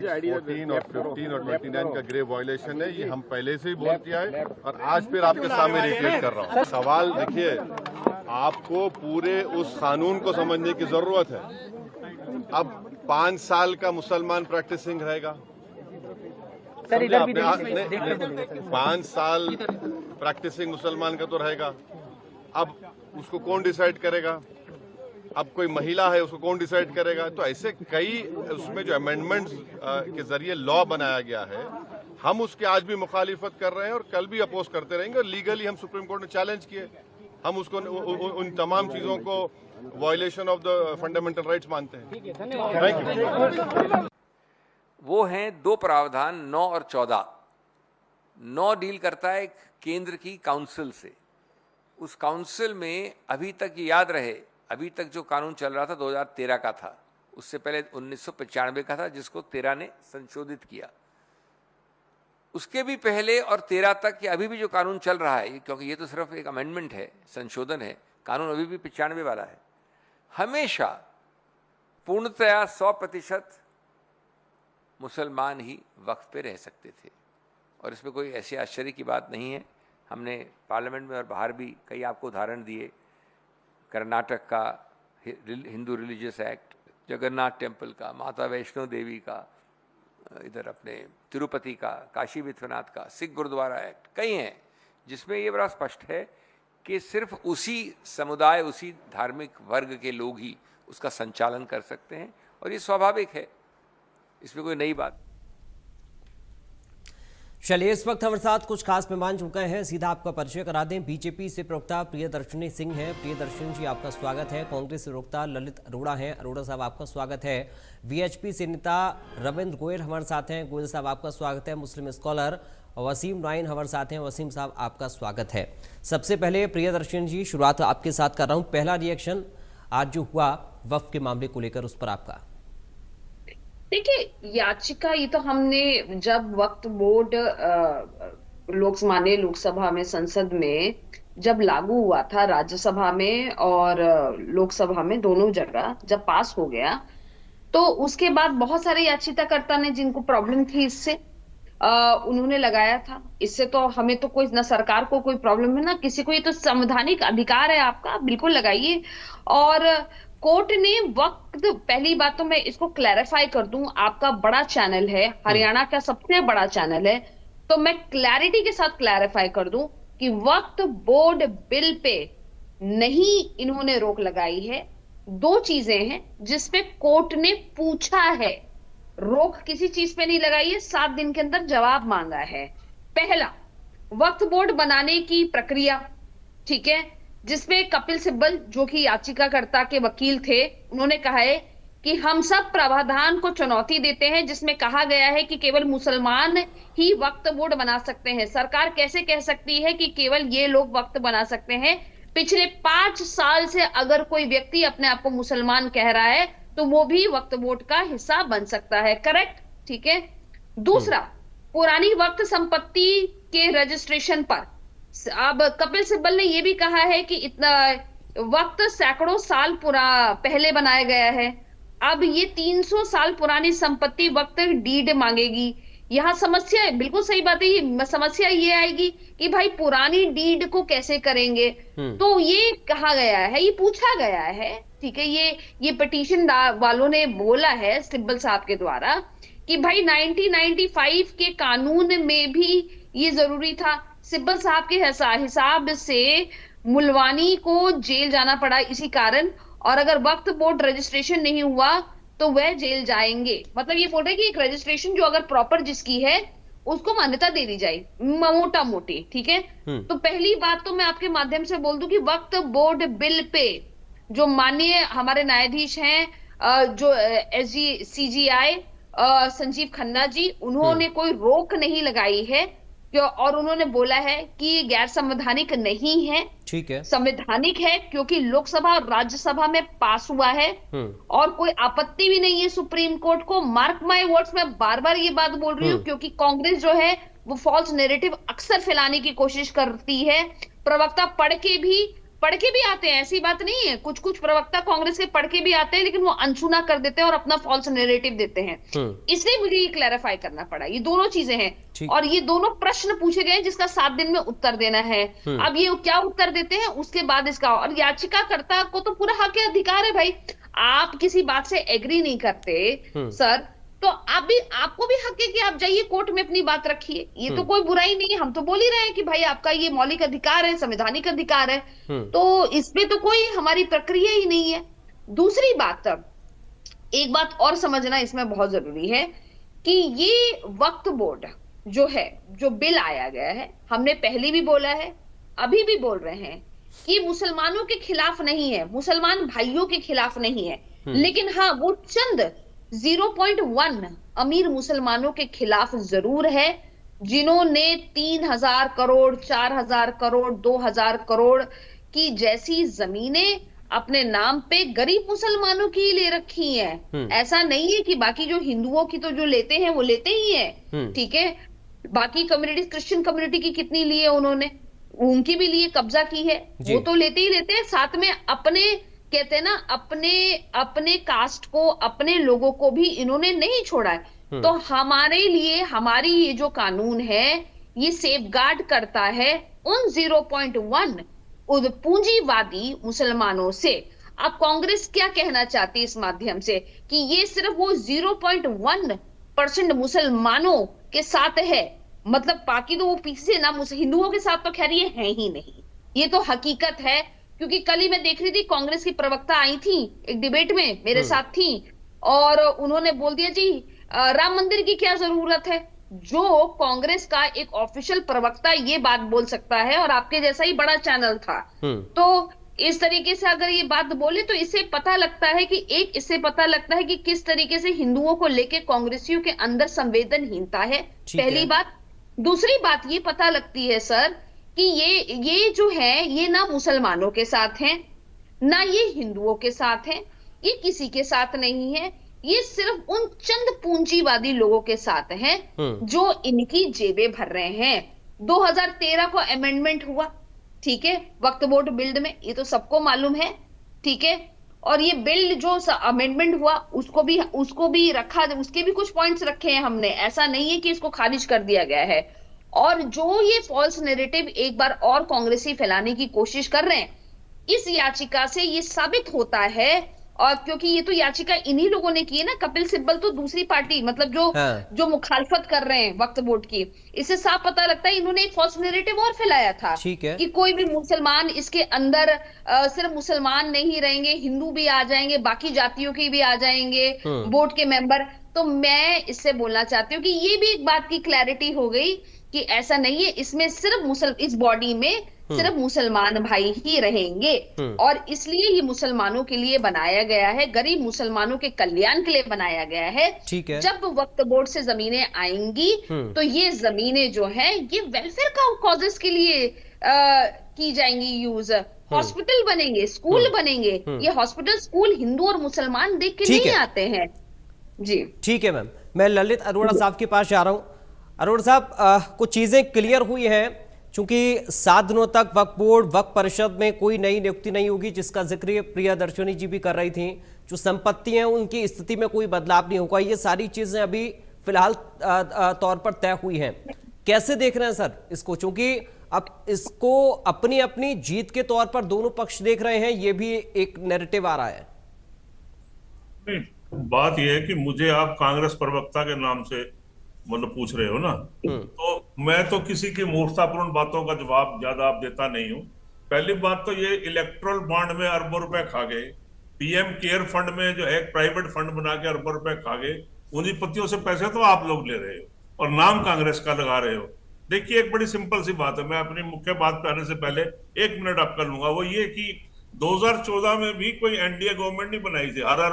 14 और 15 और 29 का ग्रेव वायलेशन है, ये हम पहले से ही बोल के आए और आज फिर आपके सामने रिपीट कर रहा हूँ। सवाल देखिए, आपको पूरे उस कानून को समझने की जरूरत है। अब 5 साल का मुसलमान प्रैक्टिसिंग रहेगा, 5 साल प्रैक्टिसिंग मुसलमान का तो रहेगा। अब उसको कौन डिसाइड करेगा? अब कोई महिला है, उसको कौन डिसाइड करेगा? तो ऐसे कई उसमें जो अमेंडमेंट्स के जरिए लॉ बनाया गया है, हम उसके आज भी मुखालिफत कर रहे हैं और कल भी अपोज करते रहेंगे। और लीगली हम सुप्रीम कोर्ट में चैलेंज किए, हम उसको उन तमाम चीजों को violation of the fundamental rights मानते हैं। Thank you. वो हैं दो प्रावधान 9 और 14। 9 डील करता है केंद्र की काउंसिल से। उस काउंसिल में अभी तक याद रहे, अभी तक जो कानून चल रहा था 2013 का था, उससे पहले 1995 का था जिसको 13 ने संशोधित किया। उसके भी पहले और 13 तक कि अभी भी जो कानून चल रहा है, क्योंकि ये तो सिर्फ एक अमेंडमेंट है, संशोधन है, कानून अभी भी 95 वाला है। हमेशा पूर्णतया 100% मुसलमान ही वक्फ पे रह सकते थे और इसमें कोई ऐसी आश्चर्य की बात नहीं है। हमने पार्लियामेंट में और बाहर भी कई आपको उदाहरण दिए। कर्नाटक का Hindu religious act, Jagannath temple का, माता वैष्णो देवी का, इधर अपने तिरुपति का, काशी विश्वनाथ का, सिख गुरुद्वारा एक्ट, कई हैं जिसमें ये बड़ा स्पष्ट है कि सिर्फ उसी समुदाय, उसी धार्मिक वर्ग के लोग ही उसका संचालन कर सकते हैं और ये स्वाभाविक है, इसमें कोई नई बात। चलिए, इस वक्त हमारे साथ कुछ खास मेहमान चुके हैं, सीधा आपका परिचय करा दें। बीजेपी से प्रवक्ता प्रियदर्शनी सिंह हैं। प्रियदर्शनी जी, आपका स्वागत है। कांग्रेस से प्रवक्ता ललित अरोड़ा हैं। अरोड़ा साहब, आपका स्वागत है। वीएचपी से नेता रविंद्र गोयल हमारे साथ हैं। गोयल साहब, आपका स्वागत है। मुस्लिम स्कॉलर वसीम नाइन हमारे साथ हैं। वसीम साहब, आपका स्वागत है। सबसे पहले प्रियदर्शनी जी, शुरुआत आपके साथ कर रहा हूँ। पहला रिएक्शन आज जो हुआ वक्फ के मामले को लेकर, उस पर आपका। देखिए, याचिका ये तो हमने जब वक्फ बोर्ड लोकसभा में, संसद में जब लागू हुआ था, राज्यसभा में और लोकसभा में, दोनों जगह जब पास हो गया, तो उसके बाद बहुत सारे याचिकाकर्ता ने जिनको प्रॉब्लम थी इससे, उन्होंने लगाया था। इससे तो हमें तो कोई, ना सरकार को कोई प्रॉब्लम है ना किसी को, ये तो संवैधानिक अधिकार है आपका, बिल्कुल लगाइए। और कोर्ट ने वक्त, पहली बात तो मैं इसको क्लैरिफाई कर दूं, आपका बड़ा चैनल है, हरियाणा का सबसे बड़ा चैनल है, तो मैं क्लैरिटी के साथ क्लैरिफाई कर दूं कि वक्त बोर्ड बिल पे नहीं इन्होंने रोक लगाई है। 2 चीजें हैं जिसपे कोर्ट ने पूछा है, रोक किसी चीज पे नहीं लगाई है, 7 दिन के अंदर जवाब मांगा है। पहला, वक्फ बोर्ड बनाने की प्रक्रिया, ठीक है, जिसमें कपिल सिब्बल जो कि याचिकाकर्ता के वकील थे, उन्होंने कहा है कि हम सब प्रावधान को चुनौती देते हैं जिसमें कहा गया है कि केवल मुसलमान ही वक्फ बोर्ड बना सकते हैं। सरकार कैसे कह सकती है कि केवल ये लोग वक्फ बना सकते हैं? पिछले 5 साल से अगर कोई व्यक्ति अपने आप को मुसलमान कह रहा है तो वो भी वक्फ बोर्ड का हिस्सा बन सकता है, करेक्ट? ठीक है। दूसरा, पुरानी वक्फ संपत्ति के रजिस्ट्रेशन पर अब कपिल सिब्बल ने यह भी कहा है कि इतना वक्त सैकड़ों साल पहले बनाया गया है, अब ये 300 साल पुरानी संपत्ति वक्त डीड मांगेगी। यहाँ समस्या है, बिल्कुल सही बात है, ये समस्या ये आएगी कि भाई पुरानी डीड को कैसे करेंगे। तो ये कहा गया है, ये पूछा गया है, ठीक है, ये पिटीशन वालों ने बोला है सिब्बल साहब के द्वारा कि भाई 1995 के कानून में भी ये जरूरी था। सिब्बल साहब के हिसाब से मुलवानी को जेल जाना पड़ा इसी कारण, और अगर वक्फ बोर्ड रजिस्ट्रेशन नहीं हुआ तो वह जेल जाएंगे। मतलब ये बोल रहे कि एक रजिस्ट्रेशन जो अगर प्रॉपर जिसकी है उसको मान्यता दे दी जाए, मोटा मोटी, ठीक है। तो पहली बात तो मैं आपके माध्यम से बोल दूं कि वक्फ बोर्ड बिल पे जो माननीय हमारे न्यायाधीश हैं, जो CJI संजीव खन्ना जी, उन्होंने कोई रोक नहीं लगाई है और उन्होंने बोला है कि गैर संवैधानिक नहीं है, ठीक है, संवैधानिक है क्योंकि लोकसभा और राज्यसभा में पास हुआ है और कोई आपत्ति भी नहीं है सुप्रीम कोर्ट को। मार्क माय वर्ड्स, मैं बार बार ये बात बोल रही हूँ क्योंकि कांग्रेस जो है वो फॉल्स नैरेटिव अक्सर फैलाने की कोशिश करती है। प्रवक्ता पढ़ के भी पढ़ के भी आते हैं, ऐसी बात नहीं है, कुछ कुछ प्रवक्ता कांग्रेस के पढ़ के भी आते हैं, लेकिन वो अनसुना कर देते हैं और अपना फॉल्स नैरेटिव देते हैं। इसलिए मुझे ये क्लैरिफाई करना पड़ा, ये दोनों चीजें हैं और ये दोनों प्रश्न पूछे गए जिसका 7 दिन में उत्तर देना है। अब ये क्या उत्तर देते हैं उसके बाद इसका, और याचिकाकर्ता को तो पूरा हक अधिकार है भाई, आप किसी बात से एग्री नहीं करते सर तो आपको भी हक है कि आप जाइए कोर्ट में अपनी बात रखिए, ये तो कोई बुराई नहीं है, हम तो बोल ही रहे हैं कि भाई आपका ये मौलिक अधिकार है, संवैधानिक अधिकार है, तो इसमें तो कोई हमारी प्रक्रिया ही नहीं है। दूसरी बात, एक बात और समझना इसमें बहुत जरूरी है कि ये वक्फ बोर्ड जो है, जो बिल आया गया है, हमने पहले भी बोला है, अभी भी बोल रहे हैं कि मुसलमानों के खिलाफ नहीं है, मुसलमान भाइयों के खिलाफ नहीं है, लेकिन हाँ वो चंद 0.1 अमीर मुसलमानों के खिलाफ जरूर है जिन्होंने 3000 करोड़, 4000 करोड़, 2000 करोड़ की जैसी जमीनें अपने नाम पे गरीब मुसलमानों की ले रखी हैं। ऐसा नहीं है कि बाकी जो हिंदुओं की तो जो लेते हैं वो लेते ही हैं, ठीक है, बाकी कम्युनिटी, क्रिश्चियन कम्युनिटी की कितनी ली है उन्होंने, उनकी भी लिए कब्जा की है, वो तो लेते ही लेते हैं, साथ में अपने कहते हैं ना अपने कास्ट को, अपने लोगों को भी इन्होंने नहीं छोड़ा है। तो हमारे लिए हमारी ये जो कानून है ये सेफगार्ड करता है उन 0.1 पूंजीवादी मुसलमानों से। अब कांग्रेस क्या कहना चाहती है इस माध्यम से कि ये सिर्फ वो 0.1% मुसलमानों के साथ है, मतलब बाकी तो वो पीछे ना हिंदुओं के साथ तो खैर ये है ही नहीं, ये तो हकीकत है। क्योंकि कल ही मैं देख रही थी कांग्रेस की प्रवक्ता आई थी एक डिबेट में मेरे साथ थी और उन्होंने बोल दिया जी राम मंदिर की क्या जरूरत है। जो कांग्रेस का एक ऑफिशियल प्रवक्ता ये बात बोल सकता है और आपके जैसा ही बड़ा चैनल था, तो इस तरीके से अगर ये बात बोले तो इससे पता लगता है कि इससे पता लगता है कि किस तरीके से हिंदुओं को लेके कांग्रेसियों के अंदर संवेदनहीनता है, पहली बात। दूसरी बात ये पता लगती है सर कि ये जो है ये ना मुसलमानों के साथ हैं, ना ये हिंदुओं के साथ हैं, ये किसी के साथ नहीं है, ये सिर्फ उन चंद पूंजीवादी लोगों के साथ हैं जो इनकी जेबें भर रहे हैं। 2013 को अमेंडमेंट हुआ, ठीक है, वक्फ बोर्ड बिल में, ये तो सबको मालूम है, ठीक है, और ये बिल जो अमेंडमेंट हुआ उसको भी रखा, उसके भी कुछ पॉइंट्स रखे हैं हमने, ऐसा नहीं है कि इसको खारिज कर दिया गया है। और जो ये फॉल्स नैरेटिव एक बार और कांग्रेसी फैलाने की कोशिश कर रहे हैं, इस याचिका से ये साबित होता है, और क्योंकि ये तो याचिका इन्हीं लोगों ने की है ना, कपिल सिब्बल तो दूसरी पार्टी, मतलब जो मुखालफत कर रहे हैं वक्फ बोर्ड की, इससे साफ पता लगता है इन्होंने एक फॉल्स नैरेटिव और फैलाया था कि कोई भी मुसलमान इसके अंदर सिर्फ मुसलमान नहीं रहेंगे, हिंदू भी आ जाएंगे, बाकी जातियों के भी आ जाएंगे बोर्ड के मेंबर। तो मैं इससे बोलना चाहती हूँ कि ये भी एक बात की क्लैरिटी हो गई कि ऐसा नहीं है, इसमें सिर्फ इस बॉडी में सिर्फ मुसलमान भाई ही रहेंगे, और इसलिए ये मुसलमानों के लिए बनाया गया है, गरीब मुसलमानों के कल्याण के लिए बनाया गया है। ठीक है। जब वक्फ बोर्ड से जमीनें आएंगी तो ये जमीनें जो है ये वेलफेयर का कॉजेस के लिए की जाएंगी यूज, हॉस्पिटल बनेंगे, स्कूल बनेंगे, ये हॉस्पिटल स्कूल हिंदू और मुसलमान देख के नहीं आते हैं जी। ठीक है मैम, मैं ललित अरोड़ा साहब के पास जा रहा हूं। अरोड़ा साहब, कुछ चीजें क्लियर हुई हैं, चूंकि 7 दिनों तक वक्फ बोर्ड, वक्फ परिषद में कोई नई नियुक्ति नहीं होगी, जिसका जिक्र प्रियदर्शनी जी भी कर रही थी, जो संपत्ति है उनकी स्थिति में कोई बदलाव नहीं होगा, ये सारी चीजें अभी फिलहाल तौर पर तय हुई हैं। कैसे देख रहे हैं सर इसको, चूंकि अब इसको अपनी अपनी जीत के तौर पर दोनों पक्ष देख रहे हैं, ये भी एक नैरेटिव आ रहा है। बात यह है कि मुझे आप कांग्रेस प्रवक्ता के नाम से मतलब पूछ रहे हो ना, तो मैं तो किसी की मूर्खतापूर्ण बातों का जवाब ज्यादा आप देता नहीं हूं। पहली बात तो ये इलेक्ट्रल बॉन्ड में अरबों रुपए खा गए, पीएम केयर फंड में जो है प्राइवेट फंड बना के अरबों रुपए खा गए, पूंजीपतियों से पैसे तो आप लोग ले रहे हो और नाम कांग्रेस का लगा रहे हो। देखिए एक बड़ी सिंपल सी बात है, मैं अपनी मुख्य बात पे आने से पहले 1 मिनट आपका लूंगा, वो ये कि 2014 में भी कोई एनडीए गवर्नमेंट नहीं बनाई थी, हर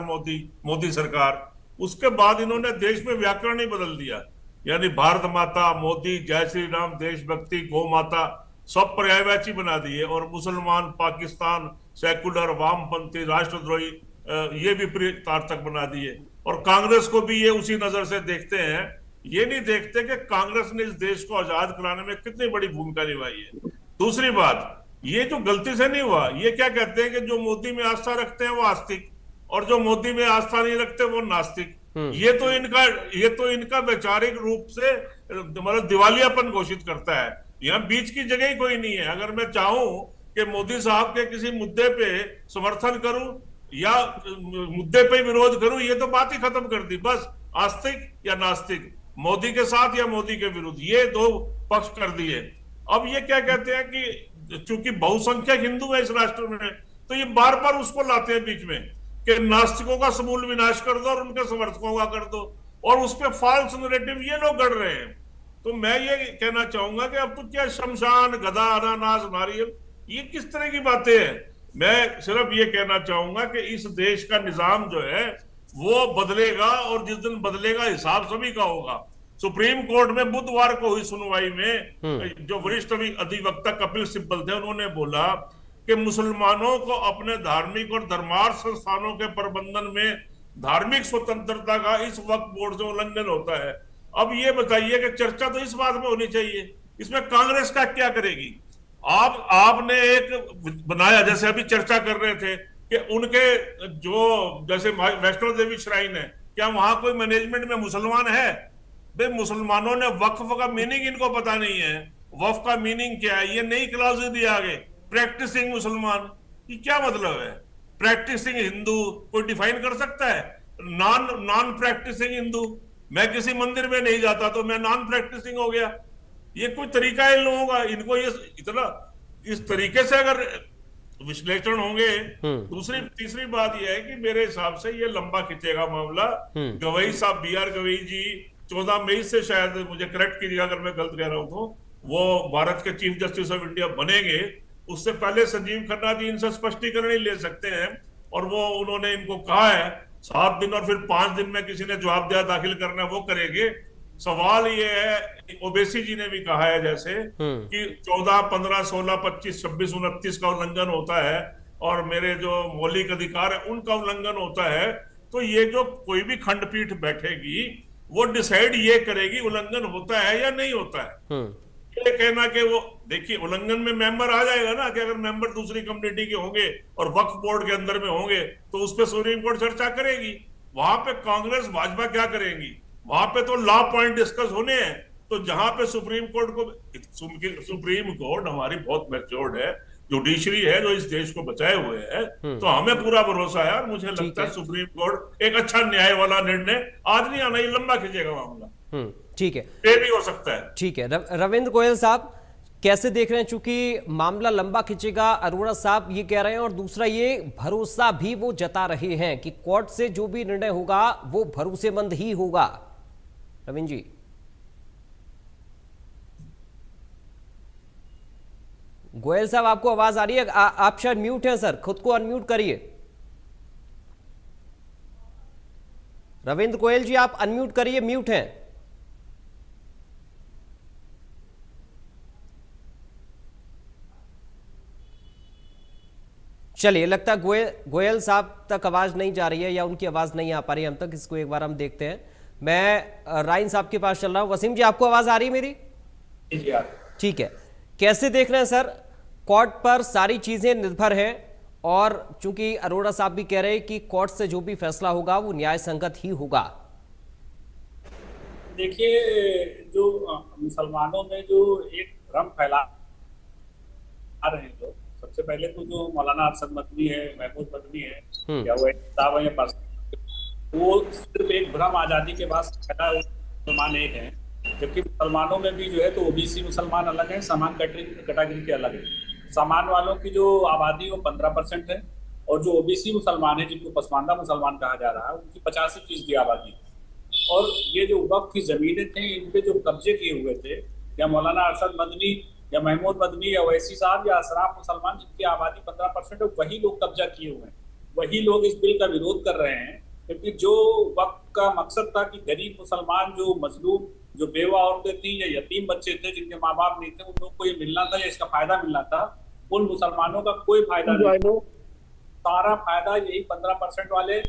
मोदी सरकार, उसके बाद इन्होंने देश में व्याकरण ही बदल दिया, यानी भारत माता, मोदी, जय श्री राम, देशभक्ति, गौ माता सब पर्यायवाची बना दिए, और मुसलमान, पाकिस्तान, सेकुलर, वामपंथी, राष्ट्रद्रोही ये विपरीतार्थक बना दिए। और कांग्रेस को भी ये उसी नजर से देखते हैं, ये नहीं देखते कि कांग्रेस ने इस देश को आजाद कराने में कितनी बड़ी भूमिका निभाई है। दूसरी बात, ये जो गलती से नहीं हुआ, ये क्या कहते हैं कि जो मोदी में आस्था रखते हैं वो आस्तिक, और जो मोदी में आस्था नहीं रखते वो नास्तिक। ये तो इनका वैचारिक रूप से मतलब दिवालियापन घोषित करता है। यहाँ बीच की जगह ही कोई नहीं है। अगर मैं चाहूं कि मोदी साहब के किसी मुद्दे पे समर्थन करूं या मुद्दे पे विरोध करूं, ये तो बात ही खत्म कर दी। बस आस्तिक या नास्तिक, मोदी के साथ या मोदी के विरुद्ध, ये दो पक्ष कर दिए। अब ये क्या कहते हैं कि चूंकि बहुसंख्यक हिंदू है इस राष्ट्र में, तो ये बार बार उसको लाते हैं बीच में कि नास्तिकों का समूल विनाश कर दो और उनके समर्थकों का कर दो, और उस पर फॉल्स नैरेटिव ये लोग गढ़ रहे हैं। तो मैं ये कहना चाहूंगा कि अब तो क्या शमशान, गधा, अनानास, नारियल, ये किस तरह की बातें हैं। मैं सिर्फ ये कहना चाहूंगा कि इस देश का निजाम जो है वो बदलेगा, और जिस दिन बदलेगा हिसाब सभी का होगा। सुप्रीम कोर्ट में बुधवार को हुई सुनवाई में जो वरिष्ठ अधिवक्ता कपिल सिब्बल थे, उन्होंने बोला कि मुसलमानों को अपने धार्मिक और धर्मार्थ संस्थानों के प्रबंधन में धार्मिक स्वतंत्रता का इस वक्फ बोर्ड से उल्लंघन होता है। अब ये बताइए कि चर्चा तो इस बात में होनी चाहिए, इसमें कांग्रेस का क्या करेगी? आपने एक बनाया, जैसे अभी चर्चा कर रहे थे कि उनके जो जैसे वैष्णो देवी श्राइन है, क्या वहां कोई मैनेजमेंट में मुसलमान है? भाई मुसलमानों ने वक्फ का मीनिंग इनको पता नहीं है। वक्फ का मीनिंग क्या है, ये नई क्लॉज दिया आगे, प्रैक्टिसिंग मुसलमान, ये क्या मतलब है? प्रैक्टिसिंग हिंदू कोई डिफाइन कर सकता है? नॉन प्रैक्टिसिंग हिंदू, मैं किसी मंदिर में नहीं जाता तो मैं नॉन प्रैक्टिसिंग हो गया। ये कोई तरीका है इन लोगों का? इनको ये इतना इस तरीके से अगर विश्लेषण होंगे। तीसरी बात यह है कि मेरे हिसाब से ये लंबा खिंचेगा मामला। गवई साहब, BR गवई जी 14 मई से, शायद मुझे करेक्ट कीजिएगा अगर मैं गलत कह रहा हूं, तो वो भारत के चीफ जस्टिस ऑफ इंडिया बनेंगे। उससे पहले संजीव खन्ना जी इनसे स्पष्टीकरण ही ले सकते हैं, और वो उन्होंने इनको कहा है 7 दिन और फिर 5 दिन में किसी ने जवाब दिया दाखिल करना है वो करेंगे। सवाल ये है, ओबैसी जी ने भी कहा है जैसे कि 14, 15, 16, 25, 26, 29 का उल्लंघन होता है, और मेरे जो मौलिक अधिकार है उनका उल्लंघन होता है। तो ये जो कोई भी खंडपीठ बैठेगी वो डिसाइड ये करेगी उल्लंघन होता है या नहीं होता है। ये कहना कि वो देखिए उल्लंघन में मेंबर आ जाएगा ना, कि अगर मेंबर दूसरी कम्युनिटी के होंगे और वक्फ बोर्ड के अंदर में होंगे तो उस पर सुप्रीम कोर्ट चर्चा करेगी। वहां पे कांग्रेस भाजपा क्या करेंगी? वहां पे तो लॉ पॉइंट डिस्कस होने हैं। तो जहां पे सुप्रीम कोर्ट हमारी बहुत मैच्योर्ड है, जुडिशरी है जो इस देश को बचाए हुए है, तो हमें पूरा भरोसा है। और मुझे लगता है सुप्रीम कोर्ट एक अच्छा न्याय वाला निर्णय आज नहीं आना, ये लंबा खींचेगा मामला। ठीक है, ये भी हो सकता है। ठीक है। रविंद्र गोयल साहब कैसे देख रहे हैं? चूंकि मामला लंबा खिंचेगा, अरोड़ा साहब ये कह रहे हैं, और दूसरा ये भरोसा भी वो जता रहे हैं कि कोर्ट से जो भी निर्णय होगा वो भरोसेमंद ही होगा। रविंद्र जी, गोयल साहब आपको आवाज आ रही है? आप शायद म्यूट हैं सर, खुद को अनम्यूट करिए। रविंद्र गोयल जी आप अनम्यूट करिए, म्यूट हैं। चलिए, लगता है गोयल साहब तक आवाज नहीं जा रही है या उनकी आवाज नहीं आ पा रही है हम तक। इसको एक बार हम देखते हैं। मैं राइन साहब के पास चल रहा हूं। वसीम जी आपको आवाज आ रही है मेरी? ठीक है। कैसे देख रहे हैं सर? कोर्ट पर सारी चीजें निर्भर हैं, और चूंकि अरोड़ा साहब भी कह रहे हैं कि कोर्ट से जो भी फैसला होगा वो न्याय संगत ही होगा। देखिए, जो मुसलमानों में जो एक भ्रम फैला रहे हैं लोग, सबसे पहले तो जो मौलाना अरशद मदनी है, महमूद मदनी है, या वो साहब है, वो सिर्फ एक भ्रम आजादी के बाद फैला मुसलमान एक है, जबकि मुसलमानों में भी जो है तो ओबीसी मुसलमान अलग है, सामान कैटेगरी के अलग है। सामान वालों की जो आबादी वो 15% है, और जो ओबीसी मुसलमान है जिनको पसमानदा मुसलमान कहा जा रहा है उनकी 85% आबादी। और ये जो वक्फ की जमीनें थे, इन पे जो कब्जे किए हुए थे, या मौलाना अरशद मदनी या महमूद मदनी या ओवैसी साहब या अशराफ मुसलमान जिनकी आबादी 15% है, वही लोग कब्जा किए हुए हैं, वही लोग इस बिल का विरोध कर रहे हैं। क्योंकि जो वक्त का मकसद था कि गरीब मुसलमान, जो मजलूम, जो बेवा औरतें थी या यतीम बच्चे थे जिनके माँ बाप नहीं थे, उन लोग को ये मिलना था या इसका फायदा मिलना था। उन मुसलमानों का कोई फायदा नहीं, सारा फायदा यही 15% वाले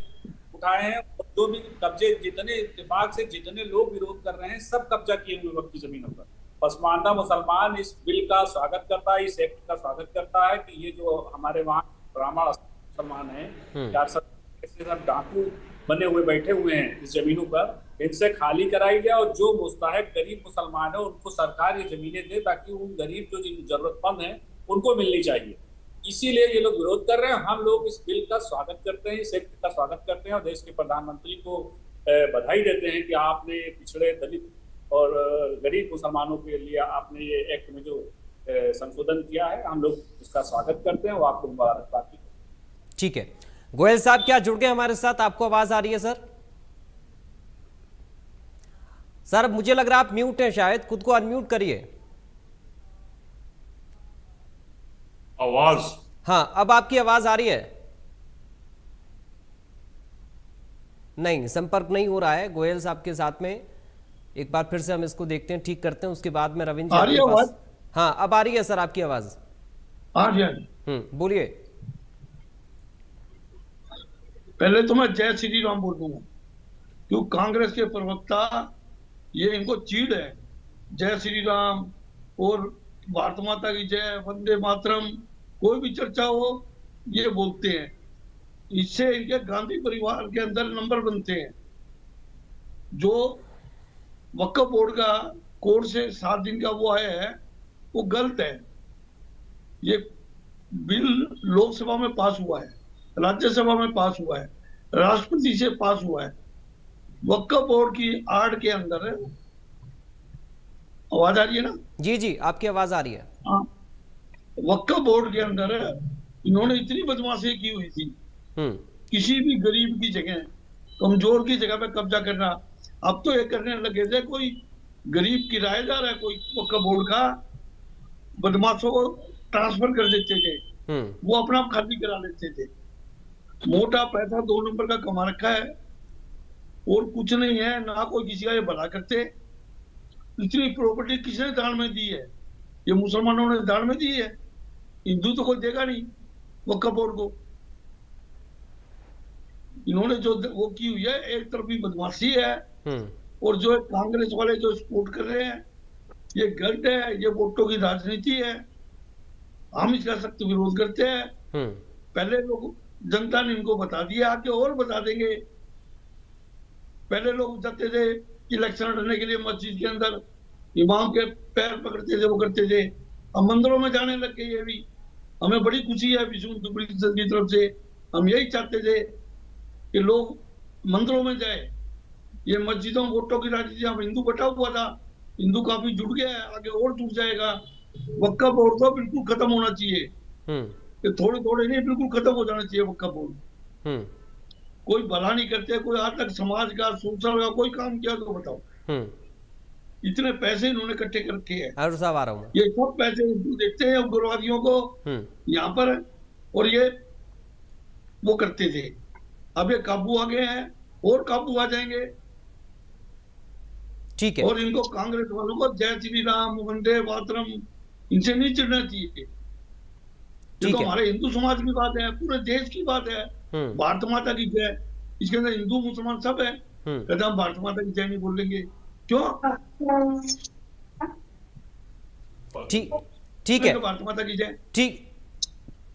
उठाए हैं। जो भी कब्जे, जितने इत्तेफाक से जितने लोग विरोध कर रहे हैं, सब कब्जा किए हुए वक्त की जमीनों पर। पसमानदा मुसलमान इस बिल का स्वागत करता है, इस एक्ट का स्वागत करता है कि ये जो हमारे वहाँ ब्राह्मण मुसलमान हैं, 4 डाकू बने हुए बैठे हुए हैं इस जमीनों पर, इनसे खाली कराई जाए और जो मुस्तहक गरीब मुसलमान है उनको सरकार ये जमीनें दे, ताकि उन गरीब जो जरूरतमंद हैं उनको मिलनी चाहिए। इसीलिए ये लोग विरोध कर रहे हैं। हम लोग इस बिल का स्वागत करते हैं, इस एक्ट का स्वागत करते हैं और देश के प्रधानमंत्री को बधाई देते हैं कि आपने पिछड़े, दलित और गरीब मुसलमानों के लिए आपने ये एक्ट में जो संशोधन किया है, हम लोग इसका स्वागत करते हैं और आपको मुबारकबाद देते हैं। ठीक है, गोयल साहब क्या जुड़ गए हमारे साथ? आपको आवाज आ रही है सर? सर मुझे लग रहा है आप म्यूट हैं, शायद खुद को अनम्यूट करिए। आवाज, हाँ अब आपकी आवाज आ रही है। नहीं, संपर्क नहीं हो रहा है गोयल साहब के साथ में। एक बार फिर से हम इसको देखते हैं, ठीक करते हैं, उसके बाद में रविंद्र जी आपके पास। हाँ अब आ रही है सर आपकी आवाज। बोलिए। पहले तो मैं जय श्री राम बोल दूंगा, क्योंकि कांग्रेस के प्रवक्ता ये इनको चीड़ है, जय श्री राम और भारत माता की जय, वंदे मातरम, कोई भी चर्चा हो ये बोलते हैं। इससे इनके गांधी परिवार के अंदर नंबर बनते हैं। जो वक्फ बोर्ड का कोर्ट से 7 दिन का वो आया है वो गलत है। ये बिल लोकसभा में पास हुआ है, राज्यसभा में पास हुआ है, राष्ट्रपति से पास हुआ है। वक्फ बोर्ड की आड़ के अंदर, आवाज आ रही है ना? जी जी आपकी आवाज आ रही है। हाँ, वक्फ बोर्ड के अंदर इन्होंने इतनी बदमाशी की हुई थी, किसी भी गरीब की जगह, कमजोर की जगह पे कब्जा करना। अब तो ये करने लगे थे, कोई गरीब किराएदार है, कोई वक्फ बोर्ड का, बदमाशों को ट्रांसफर कर देते थे, वो अपना खाली करा लेते थे। मोटा पैसा 2 नंबर का कमा रखा है और कुछ नहीं है, ना कोई किसी का ये भला करते। इतनी प्रॉपर्टी किसने दान में दी है? ये मुसलमानों ने दान में दी है, हिंदू तो कोई देगा नहीं वक्फ बोर्ड को। इन्होंने जो वो की हुई है, एक तरफ भी बदमाशी है और जो कांग्रेस वाले जो सपोर्ट कर रहे हैं ये गलत है, ये वोटों की राजनीति है। हम इसका सख्त विरोध करते हैं। पहले लोग, जनता ने इनको बता दिया, आगे और बता देंगे। पहले लोग जाते थे इलेक्शन लड़ने के लिए मस्जिद के अंदर, इमाम के पैर पकड़ते थे, वो करते थे। अब मंदिरों में जाने लग गए ये भी। हमें बड़ी खुशी है विश्व हिंदू परिषद की तरफ से। हम यही चाहते थे कि लोग मंदिरों में जाए। ये मस्जिदों वोटों की राजनीति, हम हिंदू बटा हुआ था, हिंदू काफी जुड़ गया है, आगे और जुड़ जाएगा। वक्फ बोर्ड तो बिल्कुल खत्म होना चाहिए, थोड़े थोड़े नहीं, बिल्कुल खत्म हो जाना चाहिए वक्फ बोर्ड। कोई भला नहीं करते, कोई आज तक समाज का, सोशल का कोई काम किया तो बताओ। इतने पैसे इन्होंने इकट्ठे कर रखे हैं। अरुण साहब आ रहा हूँ। ये सब पैसे देते हैं उग्रवादियों को यहाँ पर, और ये वो करते थे। अब ये काबू आ गए हैं और काबू आ जाएंगे। ठीक है। और इनको कांग्रेस वालों को जय श्री राम, वंदे मातरम, इनसे नहीं चिढ़ना चाहिए। ये तो हमारे हिंदू समाज की बात है, पूरे देश की बात है। भारत माता की जय, इसके अंदर हिंदू मुसलमान सब है। कहते हम भारत माता की जय नहीं बोलेंगे, क्यों? ठीक है, भारत माता की जय।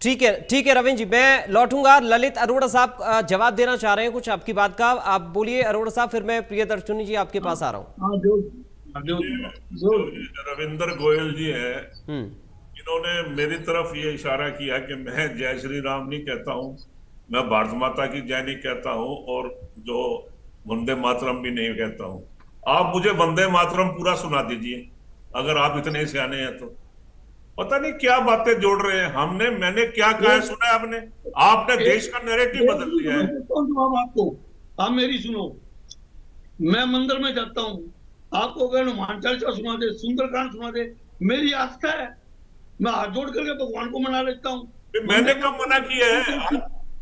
ठीक है रविंद्र जी, मैं लौटूंगा। ललित अरोड़ा साहब जवाब देना चाह रहे हैं कुछ आपकी बात का, आप बोलिए अरोड़ा साहब, फिर मैं प्रियदर्शनी जी आपके पास आ रहा हूँ। जो रविंद्र गोयल जी है, इन्होंने मेरी तरफ ये इशारा किया कि मैं जय श्री राम नहीं कहता हूँ, मैं भारत माता की जय नहीं कहता हूँ, और जो वंदे मातरम भी नहीं कहता हूँ। आप मुझे वंदे मातरम पूरा सुना दीजिए, अगर आप इतने सियाने हैं तो। पता नहीं क्या बातें जोड़ रहे हैं। मैंने क्या कहा है सुना है आपने? आपने देश का नैरेटिव बदल दिया है। आपको, आप मेरी सुनो। मैं मंदिर में जाता हूँ, आपको अगर हनुमान चालीसा सुना दे, सुंदरकांड सुना दे, मेरी आस्था है, मैं हाथ जोड़ करके भगवान को मना लेता हूँ। मैंने कब मना किया है?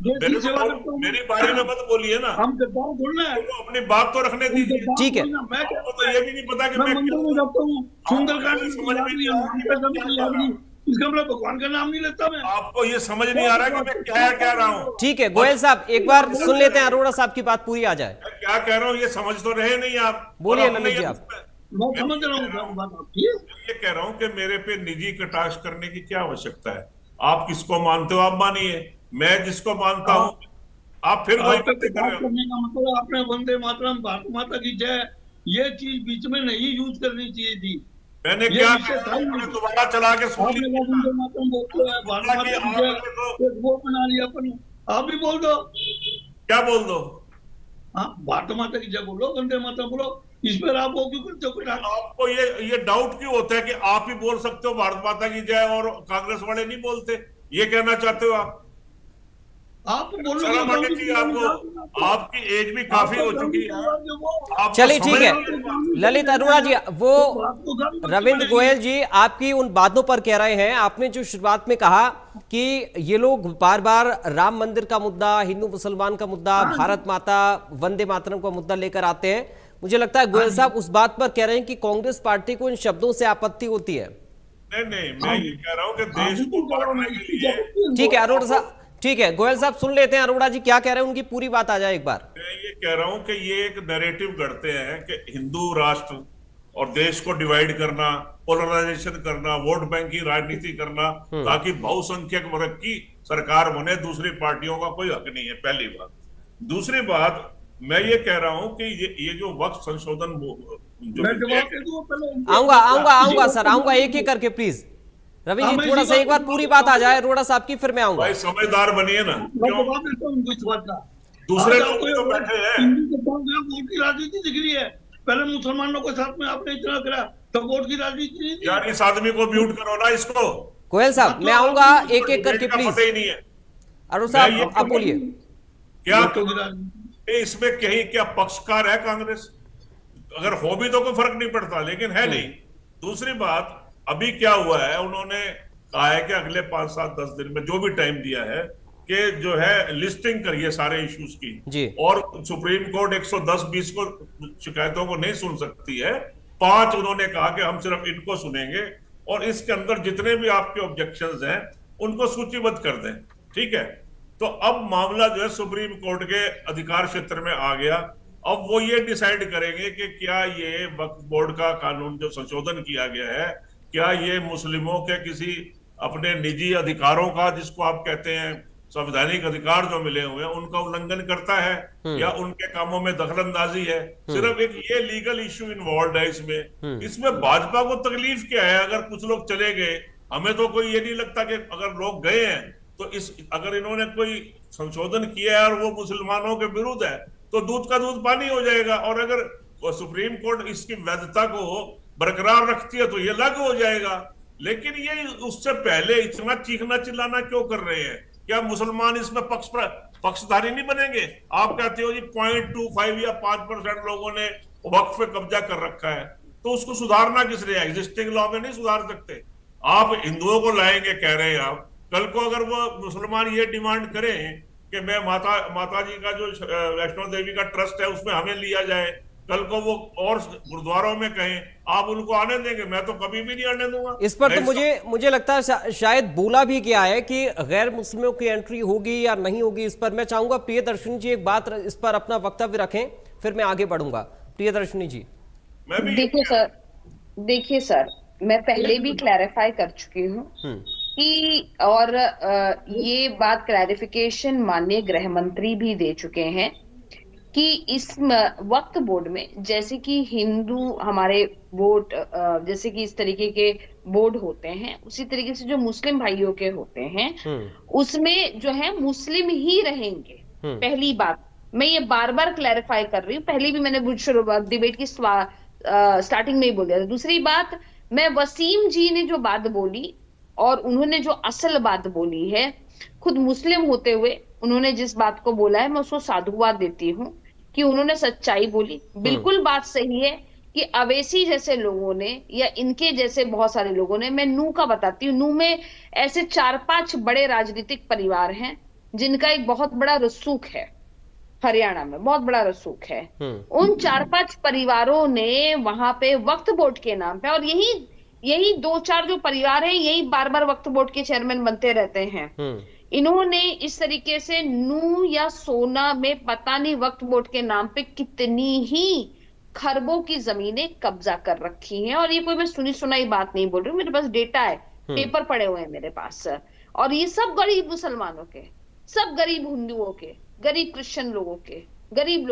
मेरी बारे में मत बोलिए ना। हम गद्दार बोलना है, तो अपनी बात तो रखने दीजिए। ठीक है, मैं तो ये भी नहीं पता कि मैं मंदिर में जाता हूँ, सुंदरकांड समझ में नहीं आ रहा, इसका मतलब भगवान का नाम नहीं लेता मैं। आपको ये समझ नहीं आ रहा कि मैं क्या कह रहा हूँ। ठीक है गोयल साहब, एक बार सुन लेते हैं, अरोड़ा साहब की बात पूरी आ जाए। क्या कह रहा हूँ ये समझ तो रहे नहीं आप। बोलिए ललित जी आप। मैं समझ रहा हूँ बात आपकी। ये कह रहा हूं कि मेरे पे निजी कटाक्ष करने की क्या आवश्यकता है? आप किसको मानते हो आप मानिए, मैं जिसको मानता हूं आप फिर वही आपके बातें कर रहे हो। करने का मतलब आपने वंदे मातरम, भारत माता की जय, ये चीज बीच में नहीं यूज करनी चाहिए थी। मैंने ये क्या विषय था ही आपने नहीं। दोबारा चला के सुन आपने लिया। वंदे मातरम बोलते हैं, भारत माता की जय, आपने एक वो बना लिया अपन। आप भी बोल दो, क्या बोल दो? हाँ भारत माता की जय बोलो, वंदे मातरम बोलो। इस पर आप वो क्यों करते हो कोई राग? आपको ये डाउट क्यों होता है कि आप ही बोल सकते हो भारत माता की जय और कांग्रेस वाले नहीं बोलते? ये कहना चाहते हो आप? आप बोलो शर्म आनी चाहिए आपको, आपकी एज भी काफी हो चुकी है। आपको चलिए ठीक समझ है नहीं ललित अरोड़ा जी, वो रविंद्र गोयल जी आपकी उन बातों पर कह रहे हैं। आपने जो शुरुआत में कहा कि ये लोग बार बार राम मंदिर का मुद्दा, हिंदू मुसलमान का मुद्दा, भारत माता, वंदे मातरम का मुद्दा लेकर आते हैं। मुझे लगता है गोयल साहब उस बात पर कह रहे हैं कि कांग्रेस पार्टी को इन शब्दों से आपत्ति होती है। नहीं, मैं ये कह रहा हूं कि देश को बांटने के लिए। ठीक है अरोड़ा साहब, ठीक है गोयल साहब सुन लेते हैं अरोड़ा जी क्या कह रहे हैं, उनकी पूरी बात आ जाए एक बार। मैं ये कह रहा हूं कि ये एक नैरेटिव गढ़ते हैं कि हिंदू राष्ट्र और देश को डिवाइड करना, पोलराइजेशन करना, वोट बैंक की राजनीति करना ताकि बहुसंख्यक वर्ग की सरकार बने, दूसरी पार्टियों का कोई हक नहीं है, पहली बात। दूसरी बात, मैं ये कह रहा हूं कि ये जो वक्त संशोधन आऊंगा सर, आऊंगा एक एक करके प्लीज। रवि जी थोड़ा सा एक बार पूरी बात आ जाए अरोड़ा साहब की, फिर मैं आऊंगा। भाई समझदार बनिए ना। दूसरे लोग तो बैठे हैं। वोट की राजनीति दिख रही है। पहले मुसलमानों के साथ में आपने इतना करा, तो वोट की राजनीति नहीं थी। यार इस आदमी को म्यूट करो ना इसको। गोयल साहब मैं आऊंगा एक एक करके प्लीज। पता ही नहीं है अरोड़ा साहब आप बोलिए। क्या इसमें कहीं क्या पक्षकार है कांग्रेस? अगर हो भी तो कोई फर्क नहीं पड़ता, लेकिन है नहीं। दूसरी बात, अभी क्या हुआ है, उन्होंने कहा है कि अगले 5, 7, 10 दिन में जो भी टाइम दिया है कि जो है लिस्टिंग करिए सारे इश्यूज की जी। और सुप्रीम कोर्ट 110-20 को शिकायतों को नहीं सुन सकती है। 5 उन्होंने कहा कि हम सिर्फ इनको सुनेंगे और इसके अंदर जितने भी आपके ऑब्जेक्शंस हैं उनको सूचीबद्ध कर दें, ठीक है? तो अब मामला जो है सुप्रीम कोर्ट के अधिकार क्षेत्र में आ गया। अब वो ये डिसाइड करेंगे कि क्या ये वक्फ बोर्ड का कानून जो संशोधन किया गया है, क्या ये मुस्लिमों के किसी अपने निजी अधिकारों का, जिसको आप कहते हैं संवैधानिक अधिकार जो मिले हुए हैं, उनका उल्लंघन करता है या उनके कामों में दखलंदाजी है? सिर्फ एक ये लीगल इश्यू इन्वॉल्व है इसमें। इसमें भाजपा को तकलीफ क्या है अगर कुछ लोग चले गए? हमें तो कोई ये नहीं लगता कि अगर लोग गए हैं तो अगर इन्होंने कोई संशोधन किया है और वो मुसलमानों के विरुद्ध है तो दूध का दूध पानी हो जाएगा। और अगर सुप्रीम कोर्ट इसकी वैधता को बरकरार रखती है तो ये लागू हो जाएगा। लेकिन ये उससे पहले इतना चीखना चिल्लाना क्यों कर रहे हैं? क्या मुसलमान इसमें पक्षधारी नहीं बनेंगे? आप कहते हो जी 0.25 या 5% लोगों ने वक्फ पे कब्जा कर रखा है, तो उसको सुधारना किस लिए? एग्जिस्टिंग लॉ में नहीं सुधार सकते। आप हिंदुओं को लाएंगे कह रहे हैं आप। कल को अगर वो मुसलमान ये डिमांड करें कि मैं माता जी का जो वैष्णो देवी का ट्रस्ट है उसमें हमें लिया जाए, कल को वो और गुरुद्वारों में कहें, आप उनको आने देंगे? मैं तो कभी भी नहीं आने दूंगा। इस पर तो मुझे लगता है शायद बोला भी गया है कि गैर मुस्लिमों की एंट्री होगी या नहीं होगी। इस पर मैं चाहूंगा प्रियदर्शनी जी एक बात इस पर अपना वक्तव्य रखें, फिर मैं आगे बढ़ूंगा। प्रियदर्शनी जी। देखिए सर, मैं पहले भी क्लैरिफाई कर चुकी हूँ कि और ये बात क्लैरिफिकेशन माननीय गृह मंत्री भी दे चुके हैं कि इस वक्फ बोर्ड में जैसे कि हिंदू हमारे वोट, जैसे कि इस तरीके के बोर्ड होते हैं, उसी तरीके से जो मुस्लिम भाइयों के होते हैं उसमें जो है मुस्लिम ही रहेंगे। पहली बात मैं ये बार बार क्लैरिफाई कर रही हूँ, पहले भी मैंने शुरुआत डिबेट की स्टार्टिंग में ही बोल दिया था। दूसरी बात, मैं वसीम जी ने जो बात बोली और उन्होंने जो असल बात बोली है, खुद मुस्लिम होते हुए उन्होंने जिस बात को बोला है, मैं उसको साधुवाद देती हूँ कि उन्होंने सच्चाई बोली। बिल्कुल बात सही है कि अवैसी जैसे लोगों ने या इनके जैसे बहुत सारे लोगों ने, मैं नू का बताती हूँ, नू में ऐसे 4-5 बड़े राजनीतिक परिवार हैं जिनका एक बहुत बड़ा रसूख है, हरियाणा में बहुत बड़ा रसूख है। उन 4-5 परिवारों ने वहां पे वक्फ बोर्ड के नाम पे, और यही 2-4 जो परिवार हैं यही बार बार वक्फ बोर्ड के चेयरमैन बनते रहते हैं। इन्होंने इस तरीके से नू या सोना में पता नहीं वक्फ बोर्ड के नाम पे कितनी ही खरबों की जमीनें कब्जा कर रखी हैं। और ये कोई मैं सुनी सुनाई बात नहीं बोल रही हूँ, मेरे पास डेटा है, पेपर पड़े हुए हैं मेरे पास। और ये सब गरीब मुसलमानों के, सब गरीब हिंदुओं के, गरीब क्रिश्चियन लोगों के, गरीब